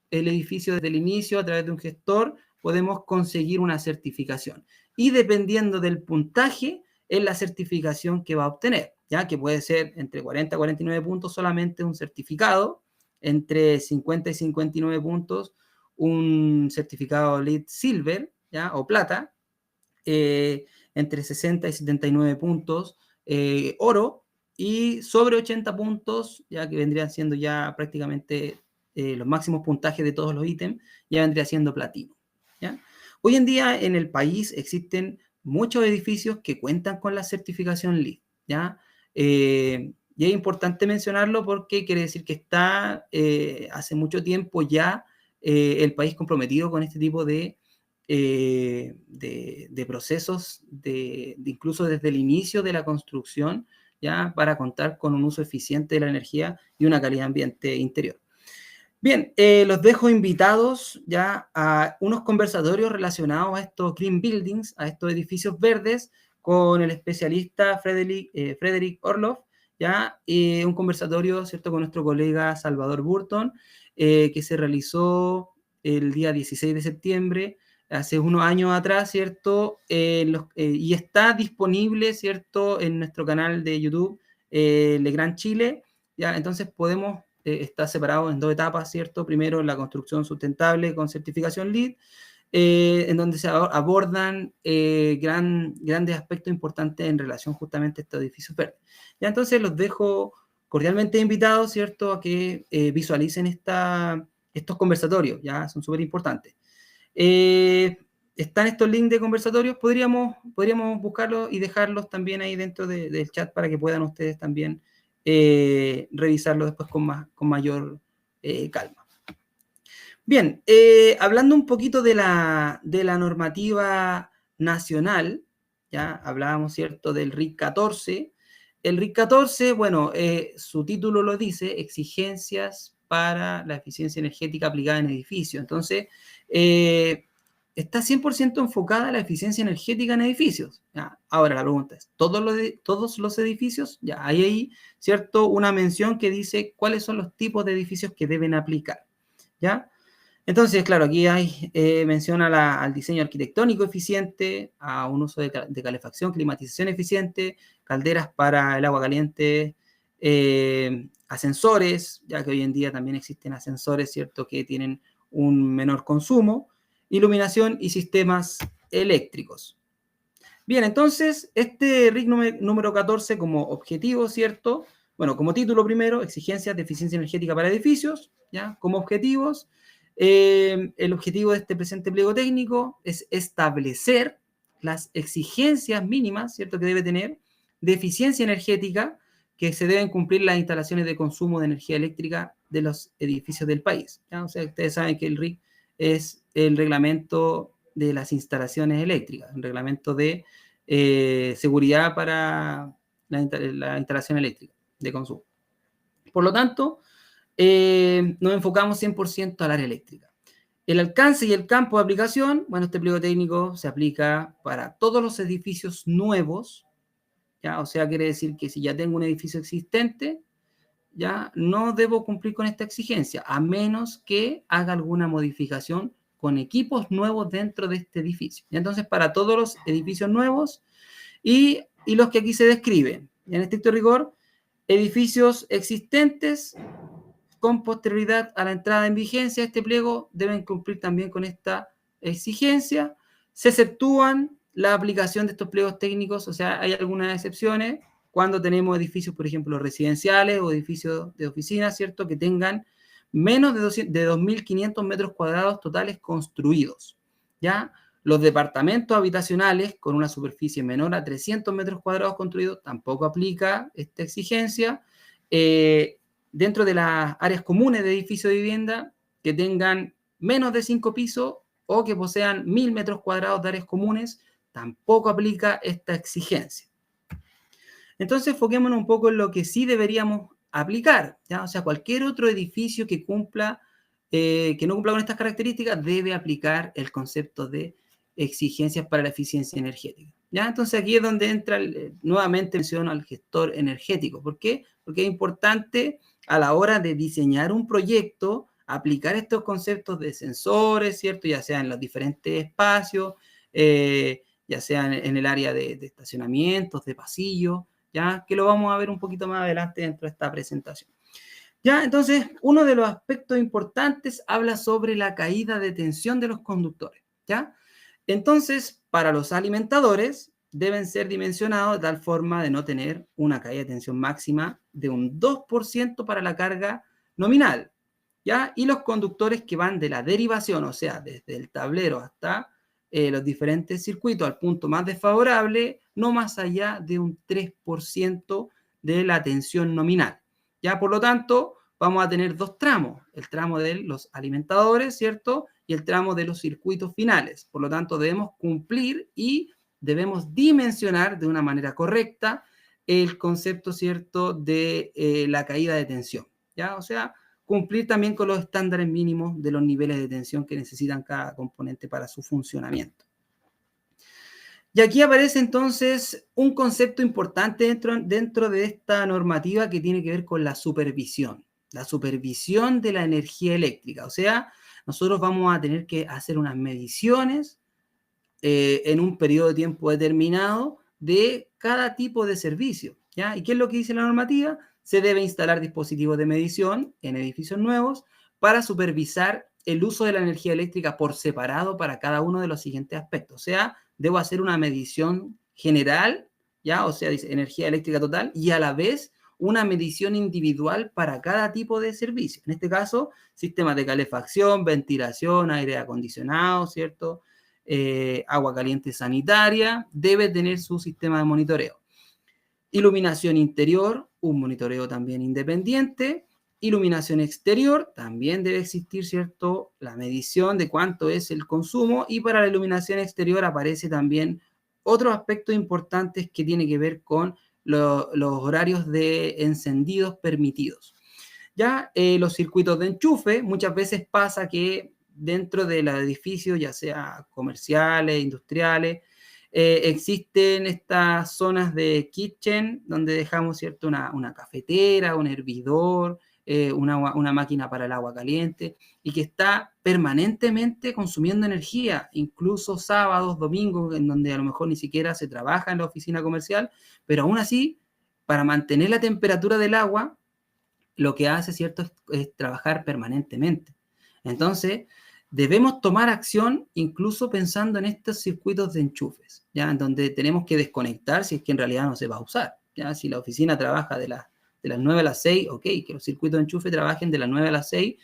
el edificio desde el inicio, a través de un gestor, podemos conseguir una certificación. Y dependiendo del puntaje, es la certificación que va a obtener, ¿ya? Que puede ser entre 40 y 49 puntos solamente un certificado, entre 50 y 59 puntos un certificado LEED Silver, ¿ya? O plata, entre 60 y 79 puntos oro, y sobre 80 puntos, ya que vendrían siendo ya prácticamente los máximos puntajes de todos los ítems, ya vendría siendo platino, ¿ya? Hoy en día en el país existen muchos edificios que cuentan con la certificación LEED, ¿ya? Y es importante mencionarlo porque quiere decir que está hace mucho tiempo ya el país comprometido con este tipo de procesos, incluso desde el inicio de la construcción, ya para contar con un uso eficiente de la energía y una calidad de ambiente interior. Bien, los dejo invitados ya a unos conversatorios relacionados a estos green buildings, a estos edificios verdes, con el especialista Frederick Orloff, ya un conversatorio, ¿cierto?, con nuestro colega Salvador Burton, que se realizó el día 16 de septiembre, hace unos años atrás, ¿cierto? Y está disponible, ¿cierto?, en nuestro canal de YouTube, Legrand Chile, ¿ya? Entonces podemos, está separado en 2 etapas, ¿cierto? Primero, la construcción sustentable con certificación LEED, en donde se abordan grandes aspectos importantes en relación justamente a estos edificios verdes. Ya, entonces los dejo cordialmente invitados, ¿cierto?, a que visualicen estos conversatorios, ya son súper importantes. Están estos links de conversatorios, podríamos buscarlos y dejarlos también ahí dentro del chat para que puedan ustedes también revisarlo después con mayor calma. Bien, hablando un poquito de la normativa nacional, ya hablábamos, ¿cierto?, del RIC 14. El RIC 14, bueno, su título lo dice, exigencias para la eficiencia energética aplicada en edificios. Entonces, está 100% enfocada a la eficiencia energética en edificios. ¿Ya? Ahora la pregunta es, ¿todos los edificios? Ya hay ahí, ¿cierto?, una mención que dice cuáles son los tipos de edificios que deben aplicar, ¿ya? Entonces, claro, aquí hay mención al diseño arquitectónico eficiente, a un uso de calefacción, climatización eficiente, calderas para el agua caliente, ascensores, ya que hoy en día también existen ascensores, ¿cierto?, que tienen un menor consumo, iluminación y sistemas eléctricos. Bien, entonces, este RIC número 14 como objetivo, ¿cierto? Bueno, como título primero, exigencias de eficiencia energética para edificios, ¿ya? Como objetivos, el objetivo de este presente pliego técnico es establecer las exigencias mínimas, ¿cierto?, que debe tener de eficiencia energética que se deben cumplir las instalaciones de consumo de energía eléctrica de los edificios del país, ¿ya? O sea, ustedes saben que el RIC es el reglamento de las instalaciones eléctricas, el reglamento de seguridad para la instalación eléctrica de consumo. Por lo tanto, nos enfocamos 100% al área eléctrica. El alcance y el campo de aplicación, bueno, este pliego técnico se aplica para todos los edificios nuevos, ¿ya? O sea, quiere decir que si ya tengo un edificio existente, ya no debo cumplir con esta exigencia, a menos que haga alguna modificación con equipos nuevos dentro de este edificio. Y entonces, para todos los edificios nuevos y los que aquí se describen, en estricto rigor, edificios existentes con posterioridad a la entrada en vigencia de este pliego deben cumplir también con esta exigencia. Se exceptúan la aplicación de estos pliegos técnicos, o sea, hay algunas excepciones cuando tenemos edificios, por ejemplo, residenciales o edificios de oficinas, ¿cierto?, que tengan menos de 2.500 metros cuadrados totales construidos, ¿ya? Los departamentos habitacionales con una superficie menor a 300 metros cuadrados construidos tampoco aplica esta exigencia. Dentro de las áreas comunes de edificio de vivienda que tengan menos de 5 pisos o que posean 1000 metros cuadrados de áreas comunes, tampoco aplica esta exigencia. Entonces, enfoquémonos un poco en lo que sí deberíamos aplicar, ¿ya? O sea, cualquier otro edificio que no cumpla con estas características debe aplicar el concepto de exigencias para la eficiencia energética, ¿ya? Entonces, aquí es donde entra, nuevamente menciono al gestor energético. ¿Por qué? Porque es importante a la hora de diseñar un proyecto aplicar estos conceptos de sensores, ¿cierto? Ya sea en los diferentes espacios, ya sea en el área de estacionamientos, de pasillos, ya que lo vamos a ver un poquito más adelante dentro de esta presentación. Ya, entonces, uno de los aspectos importantes habla sobre la caída de tensión de los conductores, ¿ya? Entonces, para los alimentadores, deben ser dimensionados de tal forma de no tener una caída de tensión máxima de un 2% para la carga nominal, ¿ya? Y los conductores que van de la derivación, o sea, desde el tablero hasta los diferentes circuitos al punto más desfavorable, no más allá de un 3% de la tensión nominal. Ya, por lo tanto, vamos a tener dos tramos, el tramo de los alimentadores, ¿cierto? Y el tramo de los circuitos finales. Por lo tanto, debemos cumplir y debemos dimensionar de una manera correcta el concepto, ¿cierto?, de la caída de tensión, ¿ya? O sea, cumplir también con los estándares mínimos de los niveles de tensión que necesitan cada componente para su funcionamiento. Y aquí aparece entonces un concepto importante dentro de esta normativa que tiene que ver con la supervisión de la energía eléctrica. O sea, nosotros vamos a tener que hacer unas mediciones en un periodo de tiempo determinado de cada tipo de servicio, ¿ya? ¿Y qué es lo que dice la normativa? Se debe instalar dispositivos de medición en edificios nuevos para supervisar el uso de la energía eléctrica por separado para cada uno de los siguientes aspectos. O sea, debo hacer una medición general, ¿ya? O sea, dice energía eléctrica total, y a la vez una medición individual para cada tipo de servicio. En este caso, sistemas de calefacción, ventilación, aire acondicionado, ¿cierto? Agua caliente sanitaria, debe tener su sistema de monitoreo. Iluminación interior, un monitoreo también independiente. Iluminación exterior, también debe existir, ¿cierto?, la medición de cuánto es el consumo, y para la iluminación exterior aparece también otros aspectos importantes que tienen que ver con los horarios de encendidos permitidos. Ya los circuitos de enchufe, muchas veces pasa que dentro del edificio, ya sea comerciales, industriales, existen estas zonas de kitchen donde dejamos, ¿cierto?, una cafetera, un hervidor, una máquina para el agua caliente, y que está permanentemente consumiendo energía, incluso sábados, domingos, en donde a lo mejor ni siquiera se trabaja en la oficina comercial, pero aún así, para mantener la temperatura del agua, lo que hace, ¿cierto?, es trabajar permanentemente. Entonces, debemos tomar acción incluso pensando en estos circuitos de enchufes, ¿ya? En donde tenemos que desconectar si es que en realidad no se va a usar, ¿ya? Si la oficina trabaja de las 9 a las 6, ok, que los circuitos de enchufe trabajen de las 9 a las 6,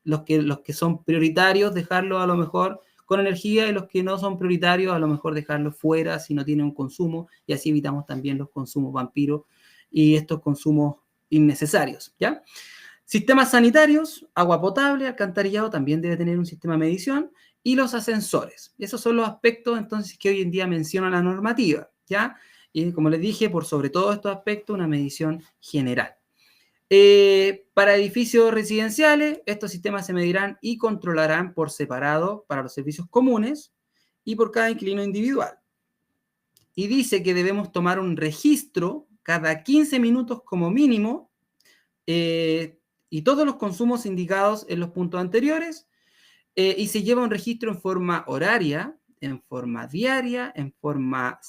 los que son prioritarios, dejarlos a lo mejor con energía, y los que no son prioritarios, a lo mejor dejarlos fuera si no tienen un consumo, y así evitamos también los consumos vampiros y estos consumos innecesarios, ¿ya? Sistemas sanitarios, agua potable, alcantarillado, también debe tener un sistema de medición, y los ascensores. Esos son los aspectos, entonces, que hoy en día menciona la normativa, ¿ya? Y como les dije, por sobre todo estos aspectos, una medición general. Para edificios residenciales, estos sistemas se medirán y controlarán por separado para los servicios comunes y por cada inquilino individual. Y dice que debemos tomar un registro cada 15 minutos como mínimo, y todos los consumos indicados en los puntos anteriores, y se lleva un registro en forma horaria, en forma diaria, en forma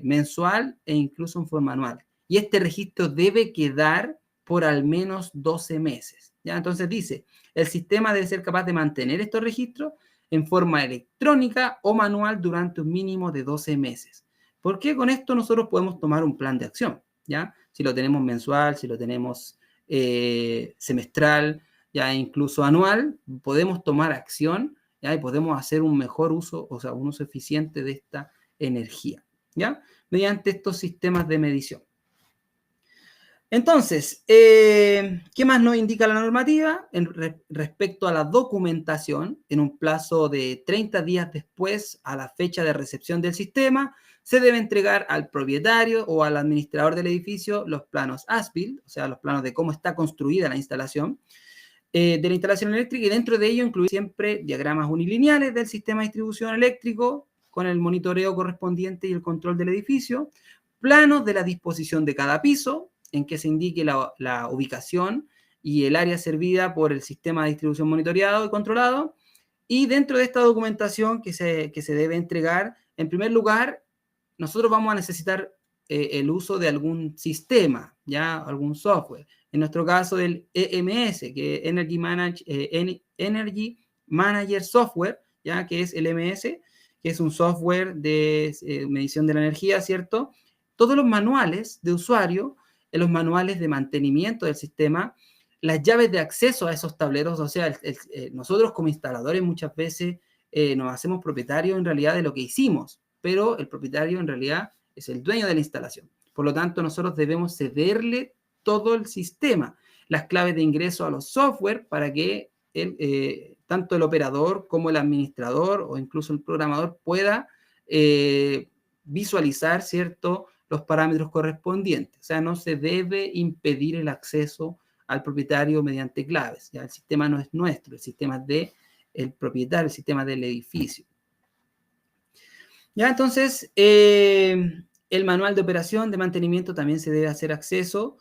mensual e incluso en forma anual. Y este registro debe quedar por al menos 12 meses, ¿ya? Entonces dice, el sistema debe ser capaz de mantener estos registros en forma electrónica o manual durante un mínimo de 12 meses. ¿Por qué? Con esto nosotros podemos tomar un plan de acción, ¿ya? Si lo tenemos mensual, si lo tenemos semestral, ya incluso anual, podemos tomar acción ¿ya? Y podemos hacer un mejor uso, o sea, un uso eficiente de esta energía, ¿ya? Mediante estos sistemas de medición. Entonces, ¿qué más nos indica la normativa? Respecto a la documentación, en un plazo de 30 días después a la fecha de recepción del sistema, se debe entregar al propietario o al administrador del edificio los planos as-built, o sea, los planos de cómo está construida la instalación, de la instalación eléctrica, y dentro de ello incluir siempre diagramas unilineales del sistema de distribución eléctrico con el monitoreo correspondiente y el control del edificio, planos de la disposición de cada piso, en que se indique la ubicación y el área servida por el sistema de distribución monitoreado y controlado. Y dentro de esta documentación que se debe entregar, en primer lugar, nosotros vamos a necesitar el uso de algún sistema, ¿ya? Algún software. En nuestro caso, el EMS, que es Energy Manager Software, ¿ya? Que es el EMS, que es un software de medición de la energía, ¿cierto? Todos los manuales de usuario, los manuales de mantenimiento del sistema, las llaves de acceso a esos tableros, o sea, nosotros como instaladores muchas veces nos hacemos propietarios en realidad de lo que hicimos, pero el propietario en realidad es el dueño de la instalación. Por lo tanto, nosotros debemos cederle todo el sistema, las claves de ingreso a los software para que tanto el operador como el administrador o incluso el programador pueda visualizar, ¿cierto?, los parámetros correspondientes. O sea, no se debe impedir el acceso al propietario mediante claves. ¿Ya? El sistema no es nuestro, el sistema es del propietario, el sistema del edificio. Ya, entonces, el manual de operación de mantenimiento también se debe hacer acceso.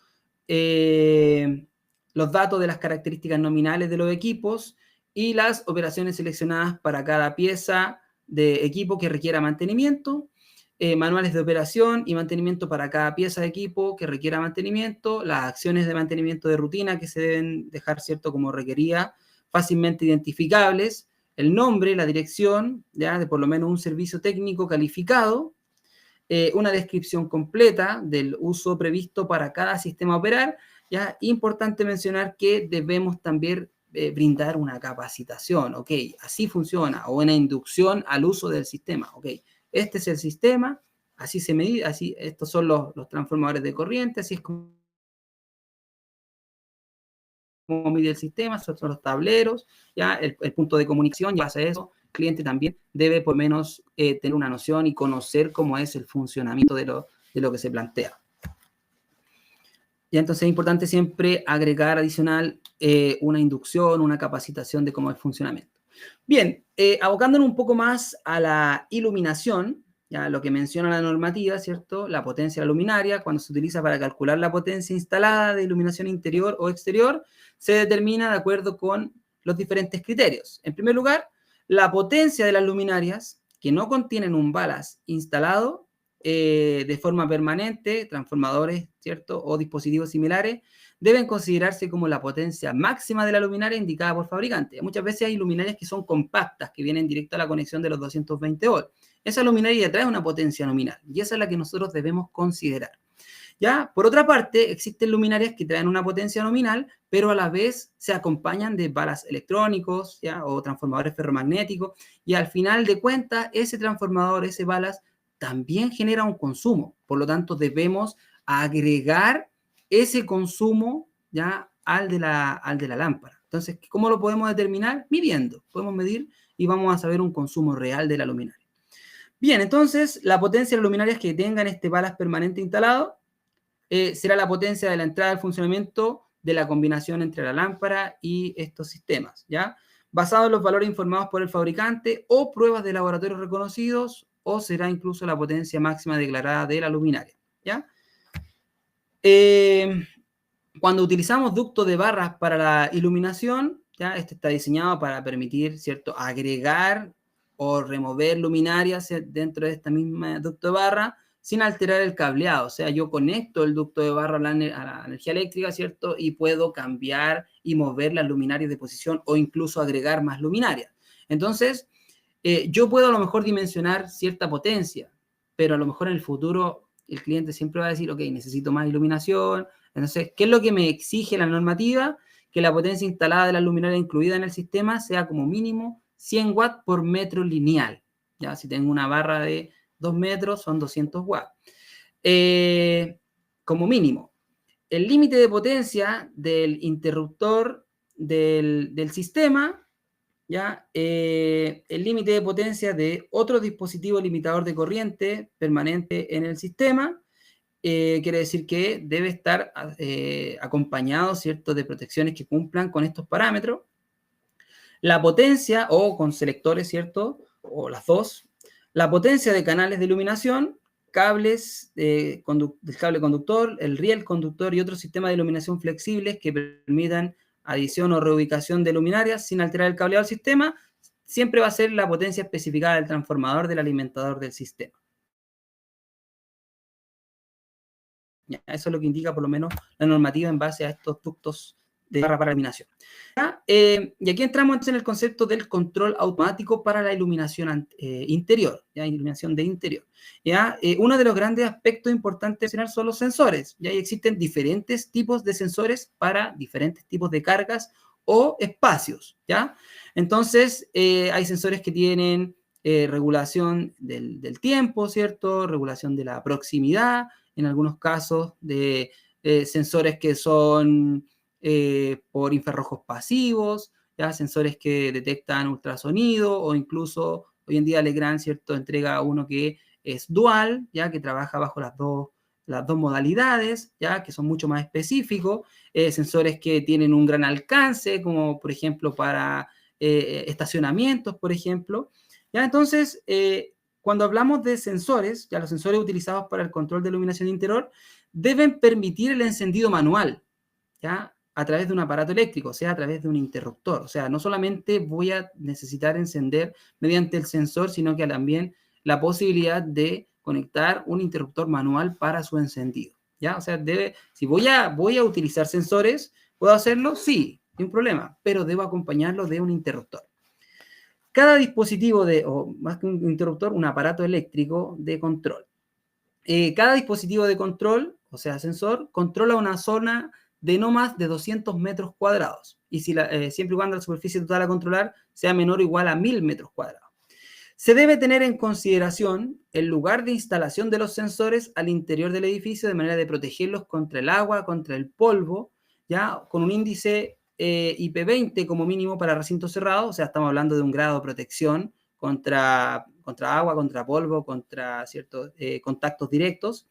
Los datos de las características nominales de los equipos y las operaciones seleccionadas para cada pieza de equipo que requiera mantenimiento. Manuales de operación y mantenimiento para cada pieza de equipo que requiera mantenimiento, las acciones de mantenimiento de rutina que se deben dejar, ¿cierto?, como requerida, fácilmente identificables, el nombre, la dirección, ¿ya?, de por lo menos un servicio técnico calificado, una descripción completa del uso previsto para cada sistema a operar. Ya, importante mencionar que debemos también brindar una capacitación, ¿ok? Así funciona, o una inducción al uso del sistema, ¿ok? Este es el sistema, así se mide, así, estos son los transformadores de corriente, así es como mide el sistema, estos son los tableros, ya el punto de comunicación, y base a eso, el cliente también debe por lo menos tener una noción y conocer cómo es el funcionamiento de lo que se plantea. Y entonces es importante siempre agregar adicional una inducción, una capacitación de cómo es el funcionamiento. Bien, abocándonos un poco más a la iluminación, ya lo que menciona la normativa, ¿cierto? La potencia de la luminaria, cuando se utiliza para calcular la potencia instalada de iluminación interior o exterior, se determina de acuerdo con los diferentes criterios. En primer lugar, la potencia de las luminarias que no contienen un ballast instalado de forma permanente, transformadores, ¿cierto?, o dispositivos similares, deben considerarse como la potencia máxima de la luminaria indicada por fabricante. Muchas veces hay luminarias que son compactas, que vienen directo a la conexión de los 220 volts. Esa luminaria trae una potencia nominal, y esa es la que nosotros debemos considerar. ¿Ya? Por otra parte, existen luminarias que traen una potencia nominal, pero a la vez se acompañan de balas electrónicos, ¿ya?, o transformadores ferromagnéticos, y al final de cuentas, ese transformador, ese balas, también genera un consumo. Por lo tanto, debemos agregar ese consumo, ¿ya?, al de la lámpara. Entonces, ¿cómo lo podemos determinar? Midiendo. Podemos medir y vamos a saber un consumo real de la luminaria. Bien, entonces, la potencia de las luminarias que tengan este balas permanente instalado será la potencia de la entrada al funcionamiento de la combinación entre la lámpara y estos sistemas, ¿ya? Basado en los valores informados por el fabricante o pruebas de laboratorio reconocidos, o será incluso la potencia máxima declarada de la luminaria, ¿ya? Cuando utilizamos ductos de barras para la iluminación, ¿ya?, este está diseñado para permitir, ¿cierto?, agregar o remover luminarias dentro de esta misma ducto de barra sin alterar el cableado. O sea, yo conecto el ducto de barra a la energía eléctrica, ¿cierto?, y puedo cambiar y mover las luminarias de posición o incluso agregar más luminarias. Entonces, yo puedo a lo mejor dimensionar cierta potencia, pero a lo mejor en el futuro el cliente siempre va a decir, ok, necesito más iluminación. Entonces, ¿qué es lo que me exige la normativa? Que la potencia instalada de la luminaria incluida en el sistema sea como mínimo 100 watts por metro lineal. ¿Ya? Si tengo una barra de 2 metros, son 200 watts. Como mínimo. El límite de potencia del interruptor del sistema, ¿ya? El límite de potencia de otro dispositivo limitador de corriente permanente en el sistema, quiere decir que debe estar acompañado, ¿cierto?, de protecciones que cumplan con estos parámetros. La potencia, o con selectores, ¿cierto?, o las dos. La potencia de canales de iluminación, cables del cable conductor, el riel conductor y otros sistemas de iluminación flexibles que permitan adición o reubicación de luminarias sin alterar el cableado del sistema, siempre va a ser la potencia especificada del transformador del alimentador del sistema. Eso es lo que indica por lo menos la normativa en base a estos ductos de barra para iluminación. Y aquí entramos entonces en el concepto del control automático para la iluminación interior, ¿ya? Iluminación de interior. ¿Ya? Uno de los grandes aspectos importantes de mencionar son los sensores. ¿Ya? Y existen diferentes tipos de sensores para diferentes tipos de cargas o espacios. ¿Ya? Entonces, hay sensores que tienen regulación del tiempo, ¿cierto? Regulación de la proximidad, en algunos casos de sensores que son por infrarrojos pasivos, ¿ya? Sensores que detectan ultrasonido, o incluso hoy en día Legrand, ¿cierto?, entrega uno que es dual, ¿ya?, que trabaja bajo las dos modalidades, ¿ya?, que son mucho más específicos, sensores que tienen un gran alcance, como por ejemplo para estacionamientos, por ejemplo. ¿Ya? Entonces, cuando hablamos de sensores, ya los sensores utilizados para el control de iluminación interior deben permitir el encendido manual, ¿ya?, a través de un aparato eléctrico, o sea, a través de un interruptor. O sea, no solamente voy a necesitar encender mediante el sensor, sino que también la posibilidad de conectar un interruptor manual para su encendido, ¿ya? O sea, si voy a utilizar sensores, ¿puedo hacerlo? Sí, sin problema, pero debo acompañarlo de un interruptor. Cada dispositivo o más que un interruptor, un aparato eléctrico de control. Cada dispositivo de control, o sea, sensor, controla una zona de no más de 200 metros cuadrados, y siempre y cuando la superficie total a controlar sea menor o igual a 1000 metros cuadrados. Se debe tener en consideración el lugar de instalación de los sensores al interior del edificio, de manera de protegerlos contra el agua, contra el polvo, ya con un índice IP20 como mínimo para recintos cerrados. O sea, estamos hablando de un grado de protección contra agua, contra polvo, contra ciertos contactos directos,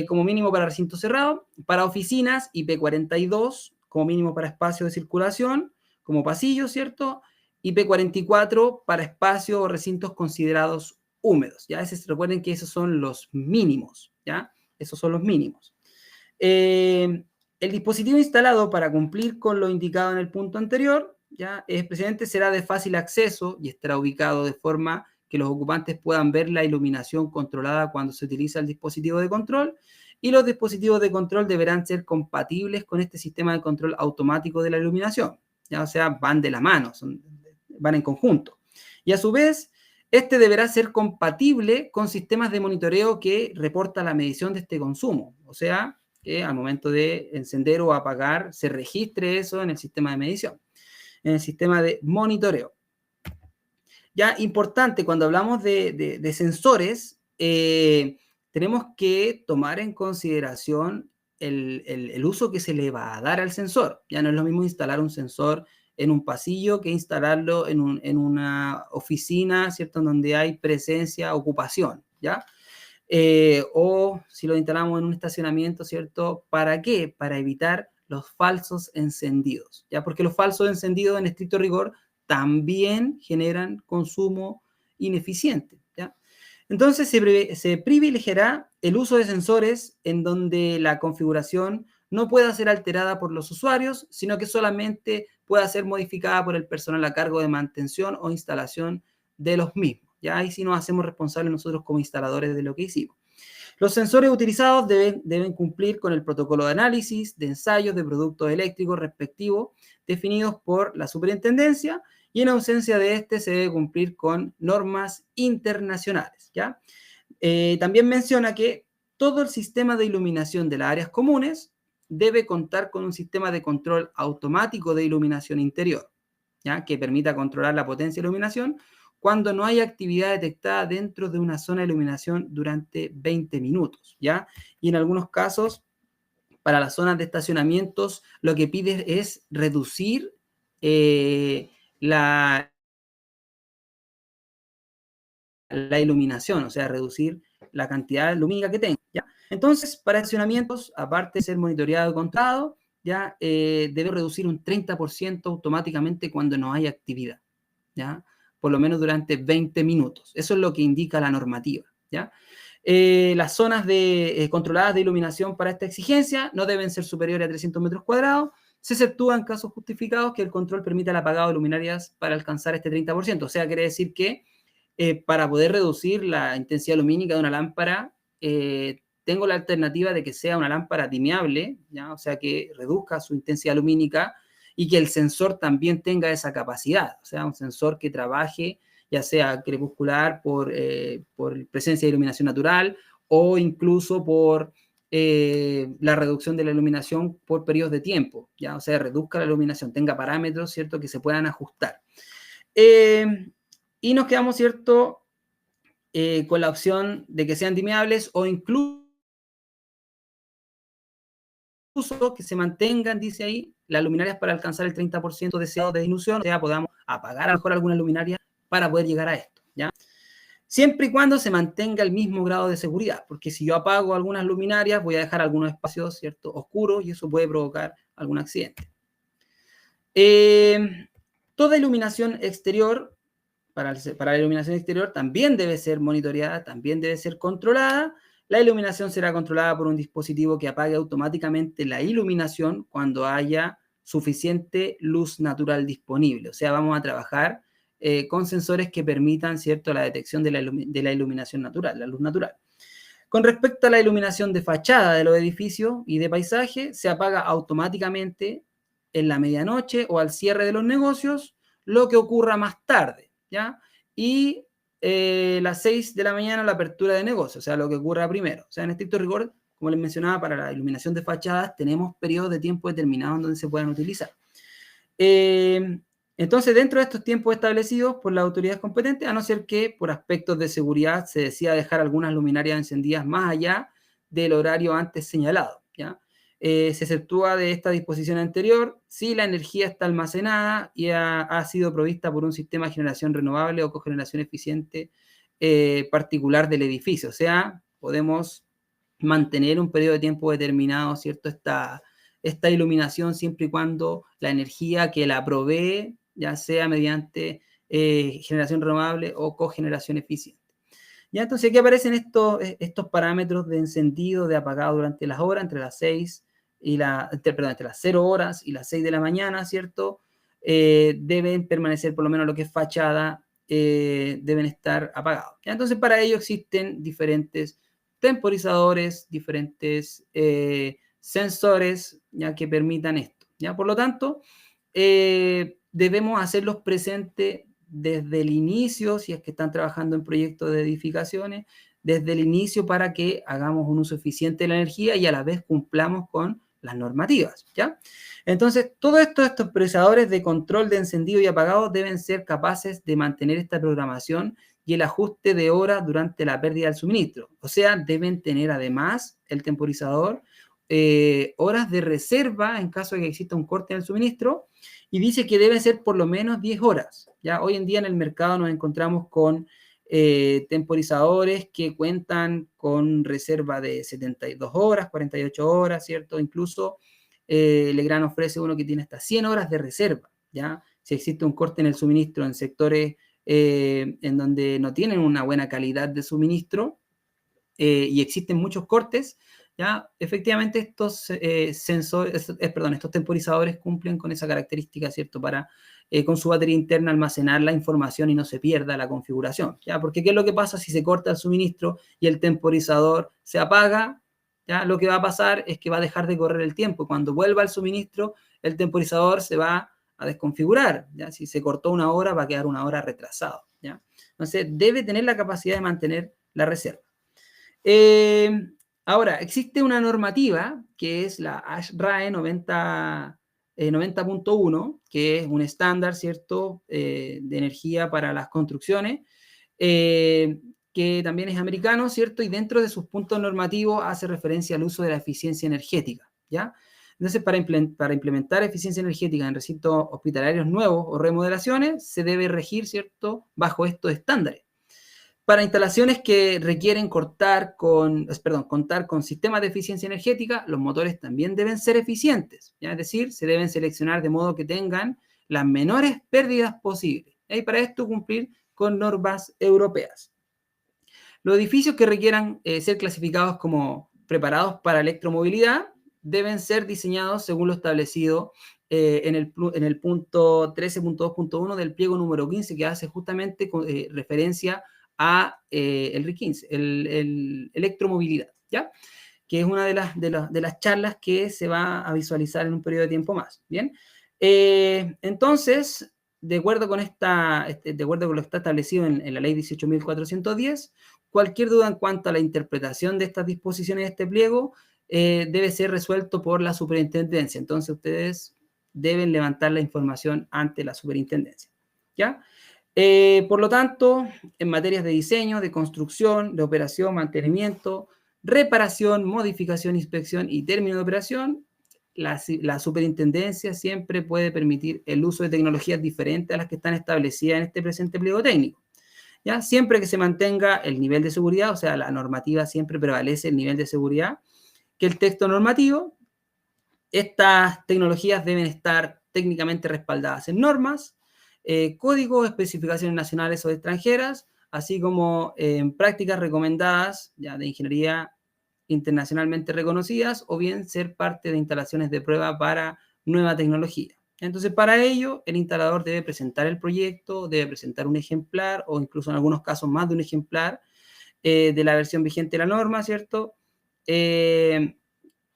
como mínimo para recintos cerrados. Para oficinas, IP42 como mínimo para espacio de circulación, como pasillo, ¿cierto? IP44 para espacios o recintos considerados húmedos, ¿ya? Recuerden que esos son los mínimos, ¿ya? Esos son los mínimos. El dispositivo instalado para cumplir con lo indicado en el punto anterior, ¿ya?, precisamente será de fácil acceso y estará ubicado de forma que los ocupantes puedan ver la iluminación controlada cuando se utiliza el dispositivo de control, y los dispositivos de control deberán ser compatibles con este sistema de control automático de la iluminación, ¿ya? O sea, van de la mano, van en conjunto. Y a su vez, este deberá ser compatible con sistemas de monitoreo que reporta la medición de este consumo. O sea, que al momento de encender o apagar se registre eso en el sistema de medición, en el sistema de monitoreo. Ya, importante, cuando hablamos de sensores, tenemos que tomar en consideración el uso que se le va a dar al sensor. Ya no es lo mismo instalar un sensor en un pasillo que instalarlo en una oficina, ¿cierto?, en donde hay presencia, ocupación, ¿ya? O si lo instalamos en un estacionamiento, ¿cierto? ¿Para qué? Para evitar los falsos encendidos, ¿ya? Porque los falsos encendidos, en estricto rigor, también generan consumo ineficiente, ¿ya? Entonces, se privilegiará el uso de sensores en donde la configuración no pueda ser alterada por los usuarios, sino que solamente pueda ser modificada por el personal a cargo de mantención o instalación de los mismos. Ya ahí sí nos hacemos responsables nosotros como instaladores de lo que hicimos. Los sensores utilizados deben cumplir con el protocolo de análisis de ensayos de productos eléctricos respectivos definidos por la superintendencia, y en ausencia de este se debe cumplir con normas internacionales, ¿ya? También menciona que todo el sistema de iluminación de las áreas comunes debe contar con un sistema de control automático de iluminación interior, ¿ya? Que permita controlar la potencia de iluminación cuando no hay actividad detectada dentro de una zona de iluminación durante 20 minutos, ¿ya? Y en algunos casos, para las zonas de estacionamientos, lo que pide es reducir la iluminación, o sea, reducir la cantidad lumínica que tenga, ¿ya? Entonces, para estacionamientos, aparte de ser monitoreado y controlado, ya debe reducir un 30% automáticamente cuando no hay actividad, ¿ya? Por lo menos durante 20 minutos. Eso es lo que indica la normativa, ¿ya? Las zonas controladas de iluminación para esta exigencia no deben ser superiores a 300 metros cuadrados. Se exceptúa en casos justificados que el control permita el apagado de luminarias para alcanzar este 30%. O sea, quiere decir que para poder reducir la intensidad lumínica de una lámpara, tengo la alternativa de que sea una lámpara dimeable, ¿ya? O sea, que reduzca su intensidad lumínica y que el sensor también tenga esa capacidad, o sea, un sensor que trabaje ya sea crepuscular por presencia de iluminación natural o incluso por la reducción de la iluminación por periodos de tiempo, ¿ya? O sea, reduzca la iluminación, tenga parámetros, ¿cierto?, que se puedan ajustar. Y nos quedamos, ¿cierto?, con la opción de que sean dimeables o incluso que se mantengan, dice ahí, las luminarias para alcanzar el 30% deseado de disminución, o sea, podamos apagar a lo mejor algunas luminarias para poder llegar a esto, ¿ya? Siempre y cuando se mantenga el mismo grado de seguridad, porque si yo apago algunas luminarias, voy a dejar algunos espacios, ¿cierto?, oscuros y eso puede provocar algún accidente. Toda iluminación exterior, para la iluminación exterior, también debe ser monitoreada, también debe ser controlada. La iluminación será controlada por un dispositivo que apague automáticamente la iluminación cuando haya suficiente luz natural disponible. O sea, vamos a trabajar con sensores que permitan, ¿cierto?, la detección de la iluminación natural, la luz natural. Con respecto a la iluminación de fachada de los edificios y de paisaje, se apaga automáticamente en la medianoche o al cierre de los negocios, lo que ocurra más tarde, ¿ya? Y las 6 de la mañana la apertura de negocios, o sea, lo que ocurra primero. O sea, en estricto rigor, como les mencionaba, para la iluminación de fachadas tenemos periodos de tiempo determinados en donde se puedan utilizar. Entonces, dentro de estos tiempos establecidos por las autoridades competentes, a no ser que por aspectos de seguridad se decida dejar algunas luminarias encendidas más allá del horario antes señalado, ¿ya? Se exceptúa de esta disposición anterior si la energía está almacenada y ha sido provista por un sistema de generación renovable o cogeneración eficiente particular del edificio. O sea, podemos mantener un periodo de tiempo determinado, ¿cierto?, esta iluminación siempre y cuando la energía que la provee, ya sea mediante generación renovable o cogeneración eficiente. Ya, entonces aquí aparecen estos parámetros de encendido, de apagado durante las horas, entre las 6 y entre las 0 horas y las 6 de la mañana, ¿cierto? Deben permanecer, por lo menos lo que es fachada, deben estar apagados. ¿Ya? Entonces, para ello existen diferentes temporizadores, diferentes sensores, ya que permitan esto, ¿ya? Por lo tanto, debemos hacerlos presentes desde el inicio, si es que están trabajando en proyectos de edificaciones, desde el inicio para que hagamos un uso eficiente de la energía y a la vez cumplamos con las normativas, ¿ya? Entonces, todos estos procesadores de control de encendido y apagado deben ser capaces de mantener esta programación y el ajuste de horas durante la pérdida del suministro. O sea, deben tener además el temporizador horas de reserva en caso de que exista un corte en el suministro, y dice que debe ser por lo menos 10 horas. ¿Ya? Hoy en día en el mercado nos encontramos con temporizadores que cuentan con reserva de 72 horas, 48 horas, ¿cierto? Incluso Legrand ofrece uno que tiene hasta 100 horas de reserva, ¿ya? Si existe un corte en el suministro en sectores en donde no tienen una buena calidad de suministro y existen muchos cortes, ¿ya? Efectivamente estos estos temporizadores cumplen con esa característica, ¿cierto? Para con su batería interna almacenar la información y no se pierda la configuración, ¿ya? Porque ¿qué es lo que pasa si se corta el suministro y el temporizador se apaga? ¿Ya? Lo que va a pasar es que va a dejar de correr el tiempo. Cuando vuelva el suministro, el temporizador se va a desconfigurar, ¿ya? Si se cortó una hora, va a quedar una hora retrasado, ¿ya? Entonces, debe tener la capacidad de mantener la reserva. Ahora, existe una normativa que es la ASHRAE 90, 90.1, que es un estándar, ¿cierto?, de energía para las construcciones, que también es americano, ¿cierto? Y dentro de sus puntos normativos hace referencia al uso de la eficiencia energética, ¿ya? Entonces, para implementar eficiencia energética en recintos hospitalarios nuevos o remodelaciones, se debe regir, ¿cierto?, bajo estos estándares. Para instalaciones que requieren contar con sistemas de eficiencia energética, los motores también deben ser eficientes, ¿ya? Es decir, se deben seleccionar de modo que tengan las menores pérdidas posibles. Y para esto cumplir con normas europeas. Los edificios que requieran ser clasificados como preparados para electromovilidad deben ser diseñados según lo establecido en el punto 13.2.1 del pliego número 15, que hace justamente referencia a el RIC 15, el electromovilidad, ¿ya? Que es una de las charlas que se va a visualizar en un periodo de tiempo más, ¿bien? Entonces, de acuerdo con lo que está establecido en la ley 18.410, cualquier duda en cuanto a la interpretación de estas disposiciones de este pliego debe ser resuelto por la superintendencia. Entonces, ustedes deben levantar la información ante la superintendencia, ¿ya? Por lo tanto, en materias de diseño, de construcción, de operación, mantenimiento, reparación, modificación, inspección y término de operación, la superintendencia siempre puede permitir el uso de tecnologías diferentes a las que están establecidas en este presente pliego técnico, ¿ya? Siempre que se mantenga el nivel de seguridad, o sea, la normativa siempre prevalece el nivel de seguridad que el texto normativo. Estas tecnologías deben estar técnicamente respaldadas en normas, códigos, especificaciones nacionales o extranjeras, así como en prácticas recomendadas ya de ingeniería internacionalmente reconocidas, o bien ser parte de instalaciones de prueba para nueva tecnología. Entonces, para ello, el instalador debe presentar el proyecto, debe presentar un ejemplar, o incluso en algunos casos más de un ejemplar de la versión vigente de la norma, ¿cierto?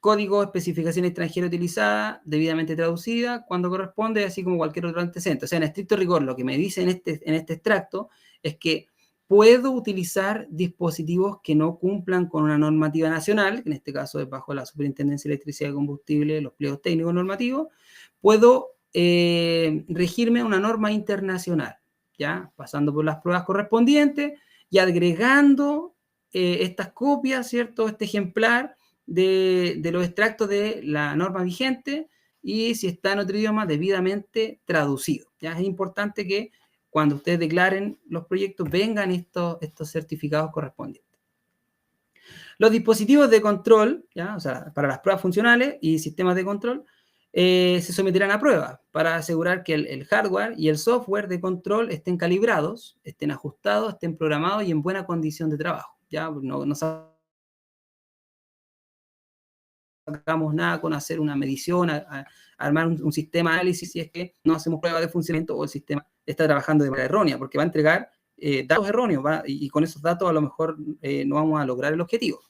Código, especificación extranjera utilizada, debidamente traducida, cuando corresponde, así como cualquier otro antecedente. O sea, en estricto rigor, lo que me dice en este extracto es que puedo utilizar dispositivos que no cumplan con una normativa nacional, que en este caso es bajo la Superintendencia de Electricidad y Combustible, los pliegos técnicos normativos. Puedo regirme a una norma internacional, ¿ya? Pasando por las pruebas correspondientes y agregando estas copias, ¿cierto? Este ejemplar de los extractos de la norma vigente, y si está en otro idioma, debidamente traducido. ¿Ya? Es importante que cuando ustedes declaren los proyectos vengan estos certificados correspondientes. Los dispositivos de control, ¿ya? O sea, para las pruebas funcionales y sistemas de control, se someterán a pruebas para asegurar que el hardware y el software de control estén calibrados, estén ajustados, estén programados y en buena condición de trabajo. ¿Ya? No sacamos nada con hacer una medición, armar un sistema de análisis si es que no hacemos pruebas de funcionamiento o el sistema está trabajando de manera errónea, porque va a entregar datos erróneos, y con esos datos a lo mejor no vamos a lograr el objetivo.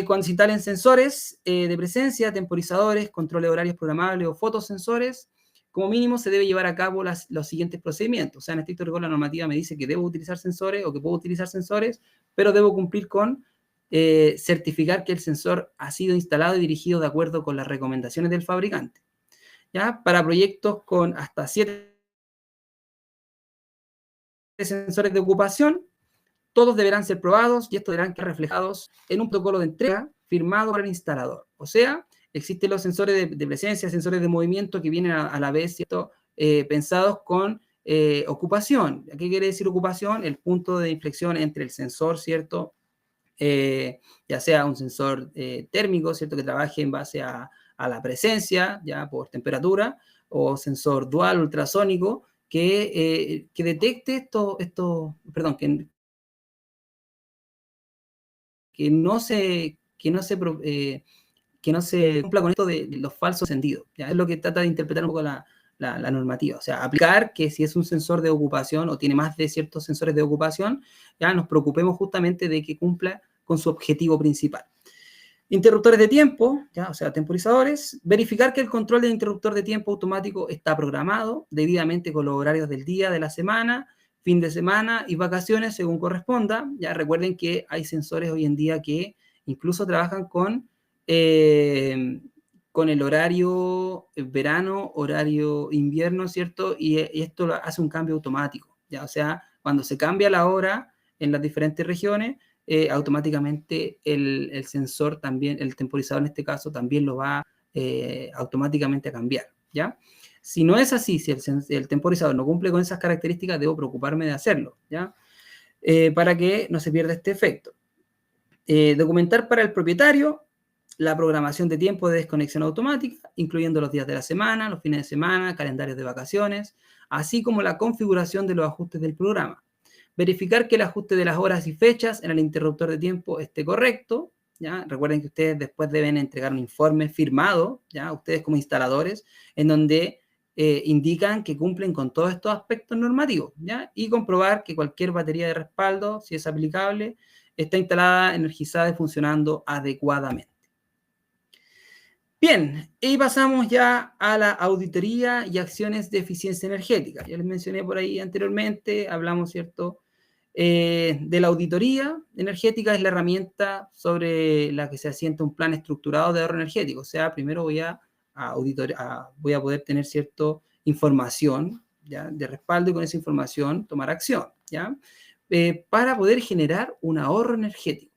Cuando se instalen sensores de presencia, temporizadores, controles horarios programables o fotosensores, como mínimo se debe llevar a cabo los siguientes procedimientos. O sea, en estricto rigor la normativa me dice que debo utilizar sensores o que puedo utilizar sensores, pero debo cumplir con certificar que el sensor ha sido instalado y dirigido de acuerdo con las recomendaciones del fabricante. ¿Ya? Para proyectos con hasta 7 sensores de ocupación, todos deberán ser probados y estos deberán quedar reflejados en un protocolo de entrega firmado por el instalador. O sea, existen los sensores de presencia, sensores de movimiento que vienen a la vez, ¿cierto? Pensados con ocupación. ¿Qué quiere decir ocupación? El punto de inflexión entre el sensor, ¿cierto? Ya sea un sensor térmico, ¿cierto? Que trabaje en base a la presencia, ya por temperatura, o sensor dual ultrasónico que detecte que no se cumpla con esto de los falsos encendidos. ¿Ya? Es lo que trata de interpretar un poco la normativa. O sea, aplicar que si es un sensor de ocupación o tiene más de ciertos sensores de ocupación, ya nos preocupemos justamente de que cumpla con su objetivo principal. Interruptores de tiempo, ¿ya? O sea, temporizadores. Verificar que el control del interruptor de tiempo automático está programado debidamente con los horarios del día, de la semana, fin de semana y vacaciones según corresponda. Ya recuerden que hay sensores hoy en día que incluso trabajan con el horario verano, horario invierno, ¿cierto? Y esto hace un cambio automático, ¿ya? O sea, cuando se cambia la hora en las diferentes regiones, automáticamente el sensor también, el temporizador en este caso, también lo va automáticamente a cambiar, ¿ya? Si no es así, si el temporizador no cumple con esas características, debo preocuparme de hacerlo, ¿ya? Para que no se pierda este efecto. Documentar para el propietario la programación de tiempo de desconexión automática, incluyendo los días de la semana, los fines de semana, calendarios de vacaciones, así como la configuración de los ajustes del programa. Verificar que el ajuste de las horas y fechas en el interruptor de tiempo esté correcto, ¿ya? Recuerden que ustedes después deben entregar un informe firmado, ¿ya? Ustedes como instaladores, en donde indican que cumplen con todos estos aspectos normativos, ¿ya? Y comprobar que cualquier batería de respaldo, si es aplicable, está instalada, energizada y funcionando adecuadamente. Bien, y pasamos ya a la auditoría y acciones de eficiencia energética. Ya les mencioné por ahí anteriormente, hablamos, ¿cierto?, de la auditoría energética. Es la herramienta sobre la que se asienta un plan estructurado de ahorro energético. O sea, primero voy a poder tener cierta información, ¿ya?, de respaldo, y con esa información tomar acción, ¿ya?, para poder generar un ahorro energético.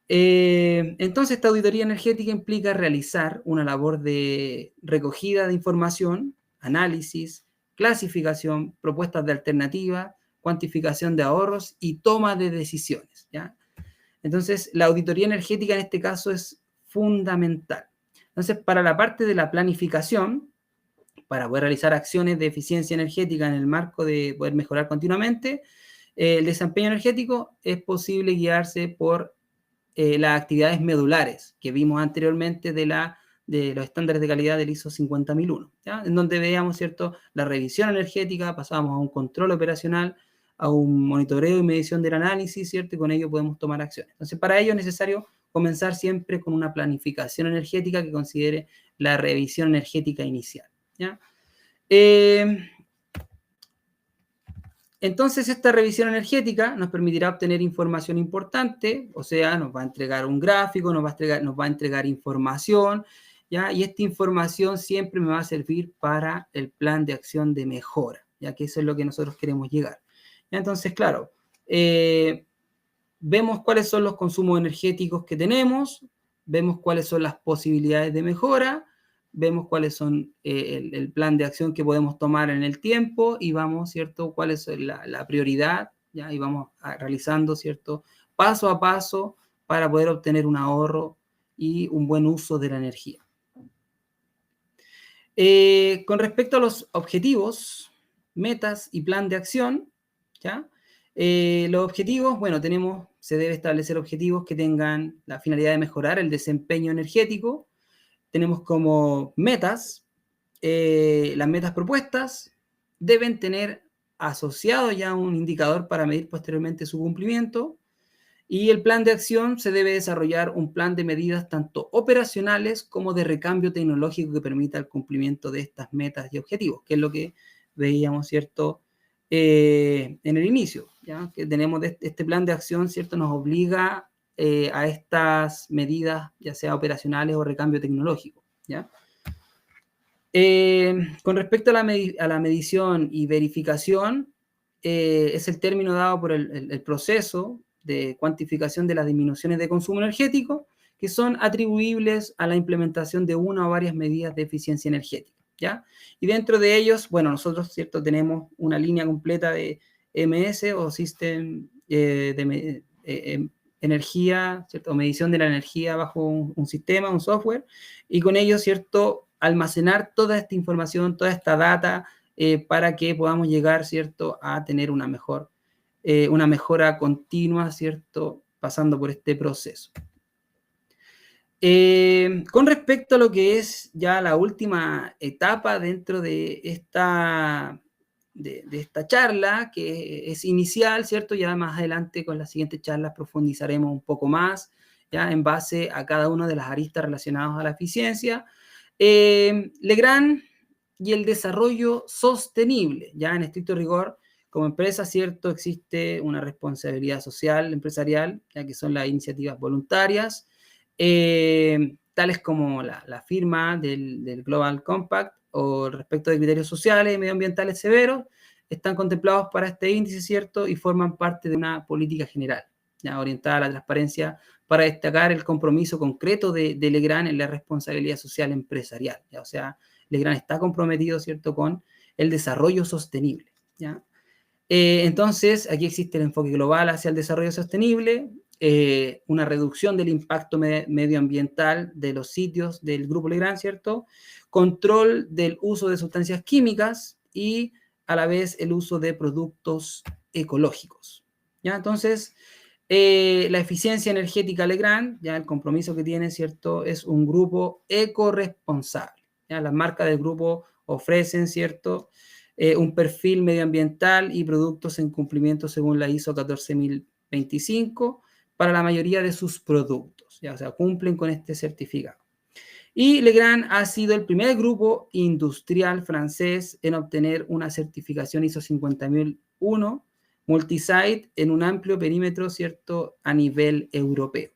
Entonces, esta auditoría energética implica realizar una labor de recogida de información, análisis, clasificación, propuestas de alternativa, cuantificación de ahorros y toma de decisiones, ¿ya? Entonces, la auditoría energética en este caso es fundamental. Entonces, para la parte de la planificación, para poder realizar acciones de eficiencia energética en el marco de poder mejorar continuamente el desempeño energético, es posible guiarse por las actividades medulares que vimos anteriormente de los estándares de calidad del ISO 50001, ¿ya? En donde veíamos, ¿cierto?, la revisión energética, pasábamos a un control operacional, a un monitoreo y medición del análisis, ¿cierto? Y con ello podemos tomar acciones. Entonces, para ello es necesario comenzar siempre con una planificación energética que considere la revisión energética inicial, ¿ya? Entonces, esta revisión energética nos permitirá obtener información importante, o sea, nos va a entregar un gráfico, nos va a entregar información, ¿ya? Y esta información siempre me va a servir para el plan de acción de mejora, ya que eso es lo que nosotros queremos llegar. ¿Ya? Entonces, claro, vemos cuáles son los consumos energéticos que tenemos, vemos cuáles son las posibilidades de mejora, vemos cuáles son el plan de acción que podemos tomar en el tiempo y vamos, ¿cierto?, cuál es la prioridad, ¿ya? Y vamos realizando, ¿cierto?, paso a paso para poder obtener un ahorro y un buen uso de la energía. Con respecto a los objetivos, metas y plan de acción, ¿ya? Los objetivos, bueno, se debe establecer objetivos que tengan la finalidad de mejorar el desempeño energético. Tenemos como metas, las metas propuestas deben tener asociado ya un indicador para medir posteriormente su cumplimiento, y el plan de acción se debe desarrollar un plan de medidas tanto operacionales como de recambio tecnológico que permita el cumplimiento de estas metas y objetivos, que es lo que veíamos, ¿cierto?, en el inicio, ¿ya? Que tenemos este plan de acción, ¿cierto?, nos obliga a estas medidas, ya sea operacionales o recambio tecnológico, ¿ya? Con respecto a la medición y verificación, es el término dado por el proceso de cuantificación de las disminuciones de consumo energético que son atribuibles a la implementación de una o varias medidas de eficiencia energética, ¿ya? Y dentro de ellos, bueno, nosotros, ¿cierto?, tenemos una línea completa de MS o System de energía, ¿cierto?, o medición de la energía bajo un sistema, un software, y con ello, ¿cierto?, almacenar toda esta información, toda esta data, para que podamos llegar, ¿cierto?, a tener una mejora continua, ¿cierto?, pasando por este proceso. Con respecto a lo que es ya la última etapa dentro de esta charla, que es inicial, ¿cierto? Ya más adelante con las siguientes charlas profundizaremos un poco más, ya en base a cada una de las aristas relacionadas a la eficiencia. Legrand y el desarrollo sostenible, ya en estricto rigor, como empresa, ¿cierto?, existe una responsabilidad social empresarial, ya que son las iniciativas voluntarias, tales como la firma del Global Compact o respecto de criterios sociales y medioambientales severos, están contemplados para este índice, ¿cierto? Y forman parte de una política general, ¿ya? Orientada a la transparencia para destacar el compromiso concreto de Legrand en la responsabilidad social empresarial, ¿ya? O sea, Legrand está comprometido, ¿cierto?, con el desarrollo sostenible, ¿ya? Entonces, aquí existe el enfoque global hacia el desarrollo sostenible, una reducción del impacto medioambiental de los sitios del Grupo Legrand, ¿cierto? Control del uso de sustancias químicas y a la vez el uso de productos ecológicos, ¿ya? Entonces, la eficiencia energética Legrand, ya el compromiso que tiene, ¿cierto? Es un grupo ecorresponsable, ¿ya? Las marcas del grupo ofrecen, ¿cierto?, un perfil medioambiental y productos en cumplimiento según la ISO 14025 para la mayoría de sus productos, ¿ya? O sea, cumplen con este certificado. Y Legrand ha sido el primer grupo industrial francés en obtener una certificación ISO 50001 multisite en un amplio perímetro, ¿cierto?, a nivel europeo.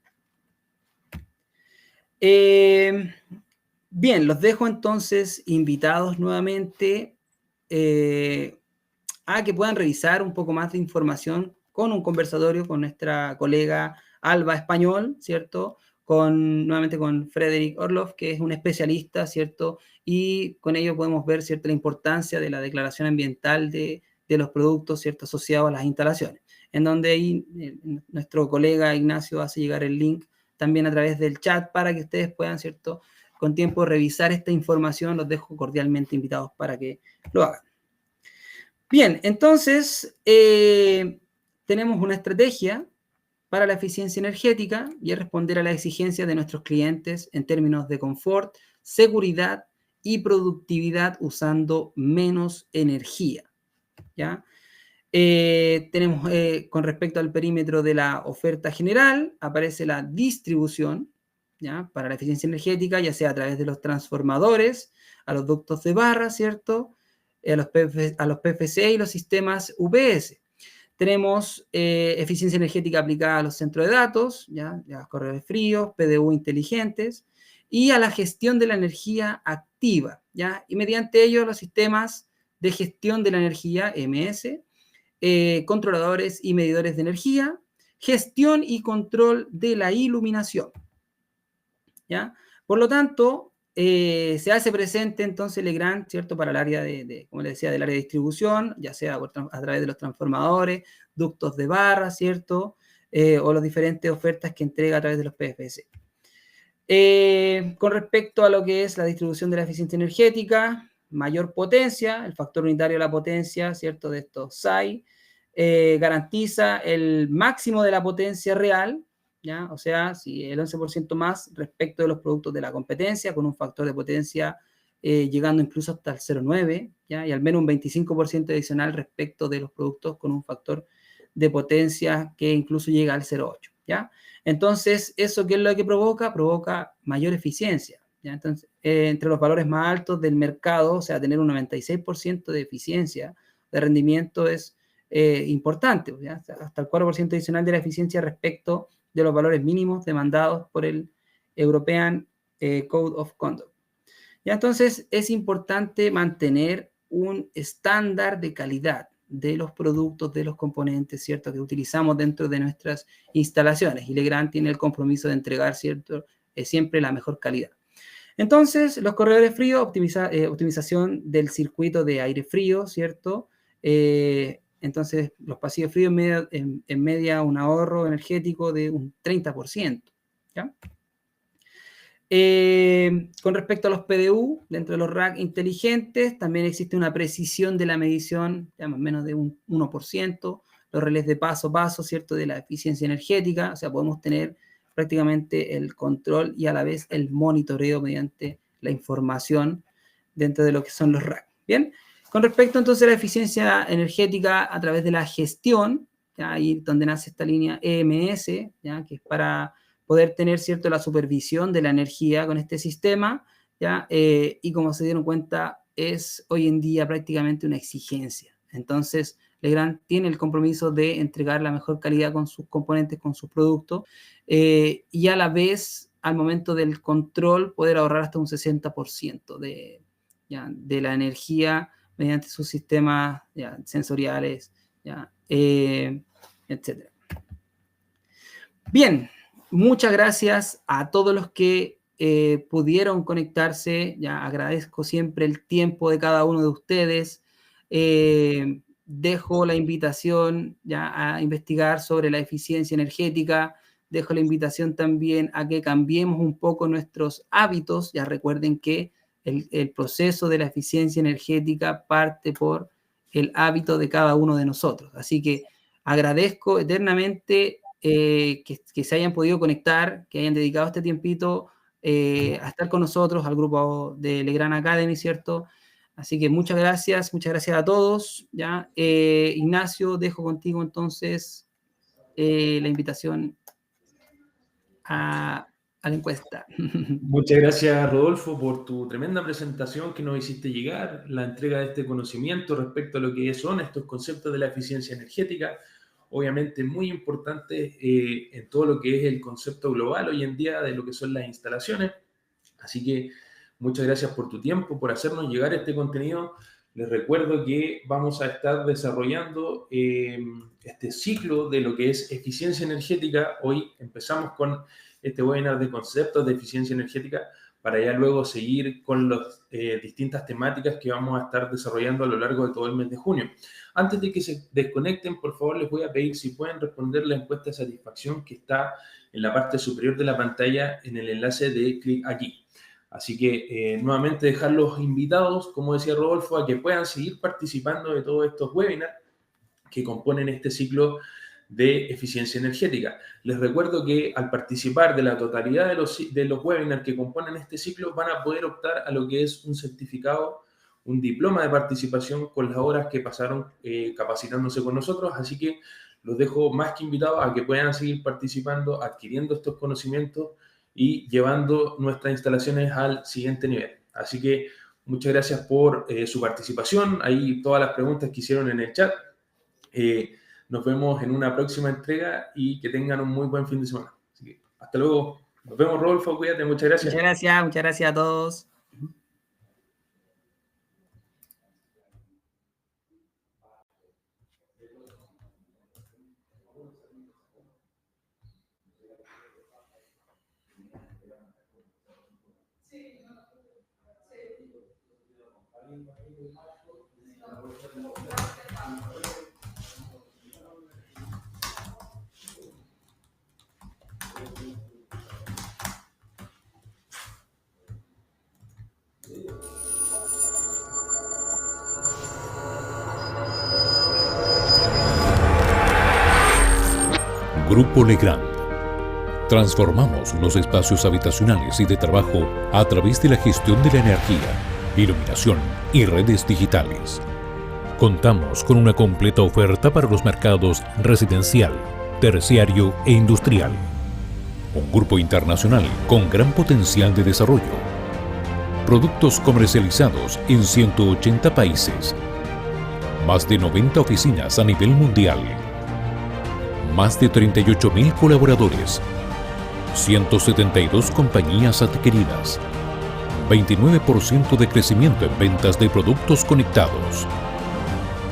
Bien, los dejo entonces invitados nuevamente a que puedan revisar un poco más de información con un conversatorio con nuestra colega Alba Español, ¿cierto? Nuevamente con Frederick Orloff, que es un especialista, ¿cierto? Y con ello podemos ver, ¿cierto?, la importancia de la declaración ambiental de los productos, ¿cierto?, asociados a las instalaciones, en donde ahí nuestro colega Ignacio hace llegar el link también a través del chat para que ustedes puedan, ¿cierto?, con tiempo revisar esta información. Los dejo cordialmente invitados para que lo hagan. Bien, entonces tenemos una estrategia para la eficiencia energética y es responder a las exigencias de nuestros clientes en términos de confort, seguridad y productividad usando menos energía, ¿ya? Tenemos, con respecto al perímetro de la oferta general, aparece la distribución, ¿ya?, para la eficiencia energética, ya sea a través de los transformadores, a los ductos de barra, ¿cierto?, a los PFC y los sistemas UPS. Tenemos eficiencia energética aplicada a los centros de datos, ¿ya?, a los corredores fríos, PDU inteligentes, y a la gestión de la energía activa, ¿ya?, y mediante ello los sistemas de gestión de la energía, MS, controladores y medidores de energía, gestión y control de la iluminación, ¿ya? Por lo tanto, se hace presente entonces Legrand, ¿cierto?, para el área como les decía, del área de distribución, ya sea a través de los transformadores, ductos de barra, ¿cierto?, o las diferentes ofertas que entrega a través de los PFS. Con respecto a lo que es la distribución de la eficiencia energética, mayor potencia, el factor unitario de la potencia, ¿cierto?, de estos SAI, garantiza el máximo de la potencia real, ¿ya? O sea, si el 11% más respecto de los productos de la competencia, con un factor de potencia llegando incluso hasta el 0,9, ¿ya? Y al menos un 25% adicional respecto de los productos con un factor de potencia que incluso llega al 0,8, ¿ya? Entonces, ¿eso qué es lo que provoca? Provoca mayor eficiencia, ¿ya? Entonces, entre los valores más altos del mercado, o sea, tener un 96% de eficiencia, de rendimiento es importante, ¿ya? Hasta el 4% adicional de la eficiencia respecto de los valores mínimos demandados por el European Code of Conduct. ¿Ya? Entonces, es importante mantener un estándar de calidad de los productos, de los componentes, ¿cierto?, que utilizamos dentro de nuestras instalaciones. Y Legrand tiene el compromiso de entregar, ¿cierto?, siempre la mejor calidad. Entonces, los corredores fríos, optimización del circuito de aire frío, ¿cierto? Entonces, los pasillos fríos en media un ahorro energético de un 30%, ¿ya? Con respecto a los PDU, dentro de los rack inteligentes, también existe una precisión de la medición, ya más o menos de un 1%, los relés de paso a paso, ¿cierto?, de la eficiencia energética, o sea, podemos tener prácticamente el control y a la vez el monitoreo mediante la información dentro de lo que son los racks. Bien, con respecto entonces a la eficiencia energética a través de la gestión, ¿ya?, ahí donde nace esta línea EMS, ¿ya?, que es para poder tener, ¿cierto?, la supervisión de la energía con este sistema, ¿ya? Y como se dieron cuenta, es hoy en día prácticamente una exigencia. Entonces, Legrand tiene el compromiso de entregar la mejor calidad con sus componentes, con sus productos, y a la vez al momento del control poder ahorrar hasta un 60% de la energía mediante sus sistemas sensoriales, etc. Bien, muchas gracias a todos los que pudieron conectarse. Agradezco siempre el tiempo de cada uno de ustedes. Dejo la invitación a investigar sobre la eficiencia energética. Dejo la invitación también a que cambiemos un poco nuestros hábitos. Ya recuerden que el proceso de la eficiencia energética parte por el hábito de cada uno de nosotros. Así que agradezco eternamente que se hayan podido conectar, que hayan dedicado este tiempito a estar con nosotros, al grupo de Legrand Academy, ¿cierto? Así que muchas gracias a todos. Ignacio, dejo contigo entonces la invitación a la encuesta. Muchas gracias, Rodolfo, por tu tremenda presentación que nos hiciste llegar, la entrega de este conocimiento respecto a lo que son estos conceptos de la eficiencia energética, obviamente muy importante en todo lo que es el concepto global hoy en día de lo que son las instalaciones. Así que muchas gracias por tu tiempo, por hacernos llegar este contenido. Les recuerdo que vamos a estar desarrollando este ciclo de lo que es eficiencia energética. Hoy empezamos con este webinar de conceptos de eficiencia energética para ya luego seguir con las distintas temáticas que vamos a estar desarrollando a lo largo de todo el mes de junio. Antes de que se desconecten, por favor, les voy a pedir si pueden responder la encuesta de satisfacción que está en la parte superior de la pantalla en el enlace de clic aquí. Así que nuevamente dejarlos invitados, como decía Rodolfo, a que puedan seguir participando de todos estos webinars que componen este ciclo de eficiencia energética. Les recuerdo que al participar de la totalidad de los webinars que componen este ciclo van a poder optar a lo que es un certificado, un diploma de participación con las horas que pasaron capacitándose con nosotros. Así que los dejo más que invitados a que puedan seguir participando, adquiriendo estos conocimientos y llevando nuestras instalaciones al siguiente nivel. Así que muchas gracias por su participación. Ahí todas las preguntas que hicieron en el chat. Nos vemos en una próxima entrega y que tengan un muy buen fin de semana. Así que hasta luego. Nos vemos, Rodolfo. Cuídate. Muchas gracias. Muchas gracias a todos. Grupo Legrand. Transformamos los espacios habitacionales y de trabajo a través de la gestión de la energía, iluminación y redes digitales. Contamos con una completa oferta para los mercados residencial, terciario e industrial. Un grupo internacional con gran potencial de desarrollo. Productos comercializados en 180 países. Más de 90 oficinas a nivel mundial. Más de 38.000 colaboradores. 172 compañías adquiridas. 29% de crecimiento en ventas de productos conectados.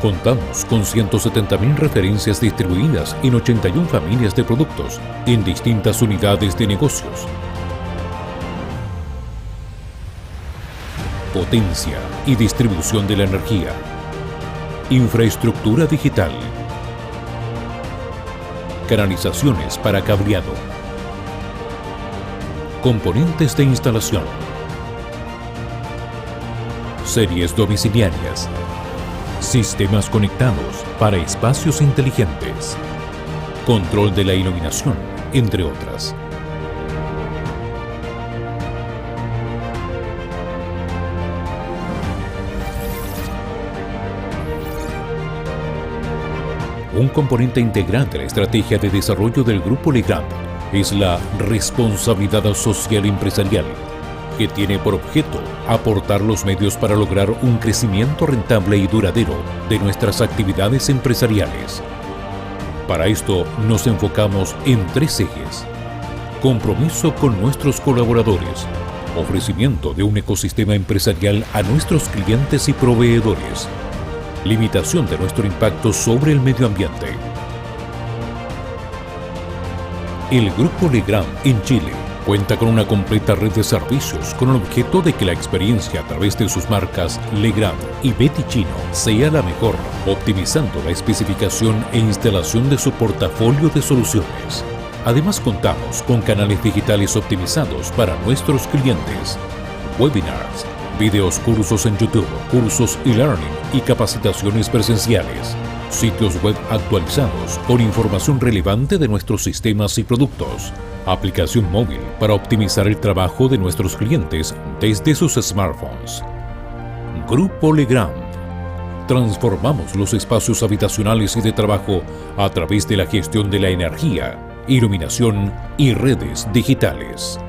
Contamos con 170.000 referencias distribuidas en 81 familias de productos en distintas unidades de negocios. Potencia y distribución de la energía. Infraestructura digital. Canalizaciones para cableado. Componentes de instalación. Series domiciliarias. Sistemas conectados para espacios inteligentes. Control de la iluminación, entre otras. Un componente integral de la estrategia de desarrollo del Grupo Legrand es la responsabilidad social empresarial, que tiene por objeto aportar los medios para lograr un crecimiento rentable y duradero de nuestras actividades empresariales. Para esto nos enfocamos en 3 ejes: compromiso con nuestros colaboradores, ofrecimiento de un ecosistema empresarial a nuestros clientes y proveedores, limitación de nuestro impacto sobre el medio ambiente. El Grupo Legrand en Chile cuenta con una completa red de servicios con el objeto de que la experiencia a través de sus marcas Legrand y Betty Chino sea la mejor, optimizando la especificación e instalación de su portafolio de soluciones. Además, contamos con canales digitales optimizados para nuestros clientes, webinars, videos, cursos en YouTube, cursos e-learning y capacitaciones presenciales, sitios web actualizados con información relevante de nuestros sistemas y productos, aplicación móvil para optimizar el trabajo de nuestros clientes desde sus smartphones. Grupo Legrand. Transformamos los espacios habitacionales y de trabajo a través de la gestión de la energía, iluminación y redes digitales.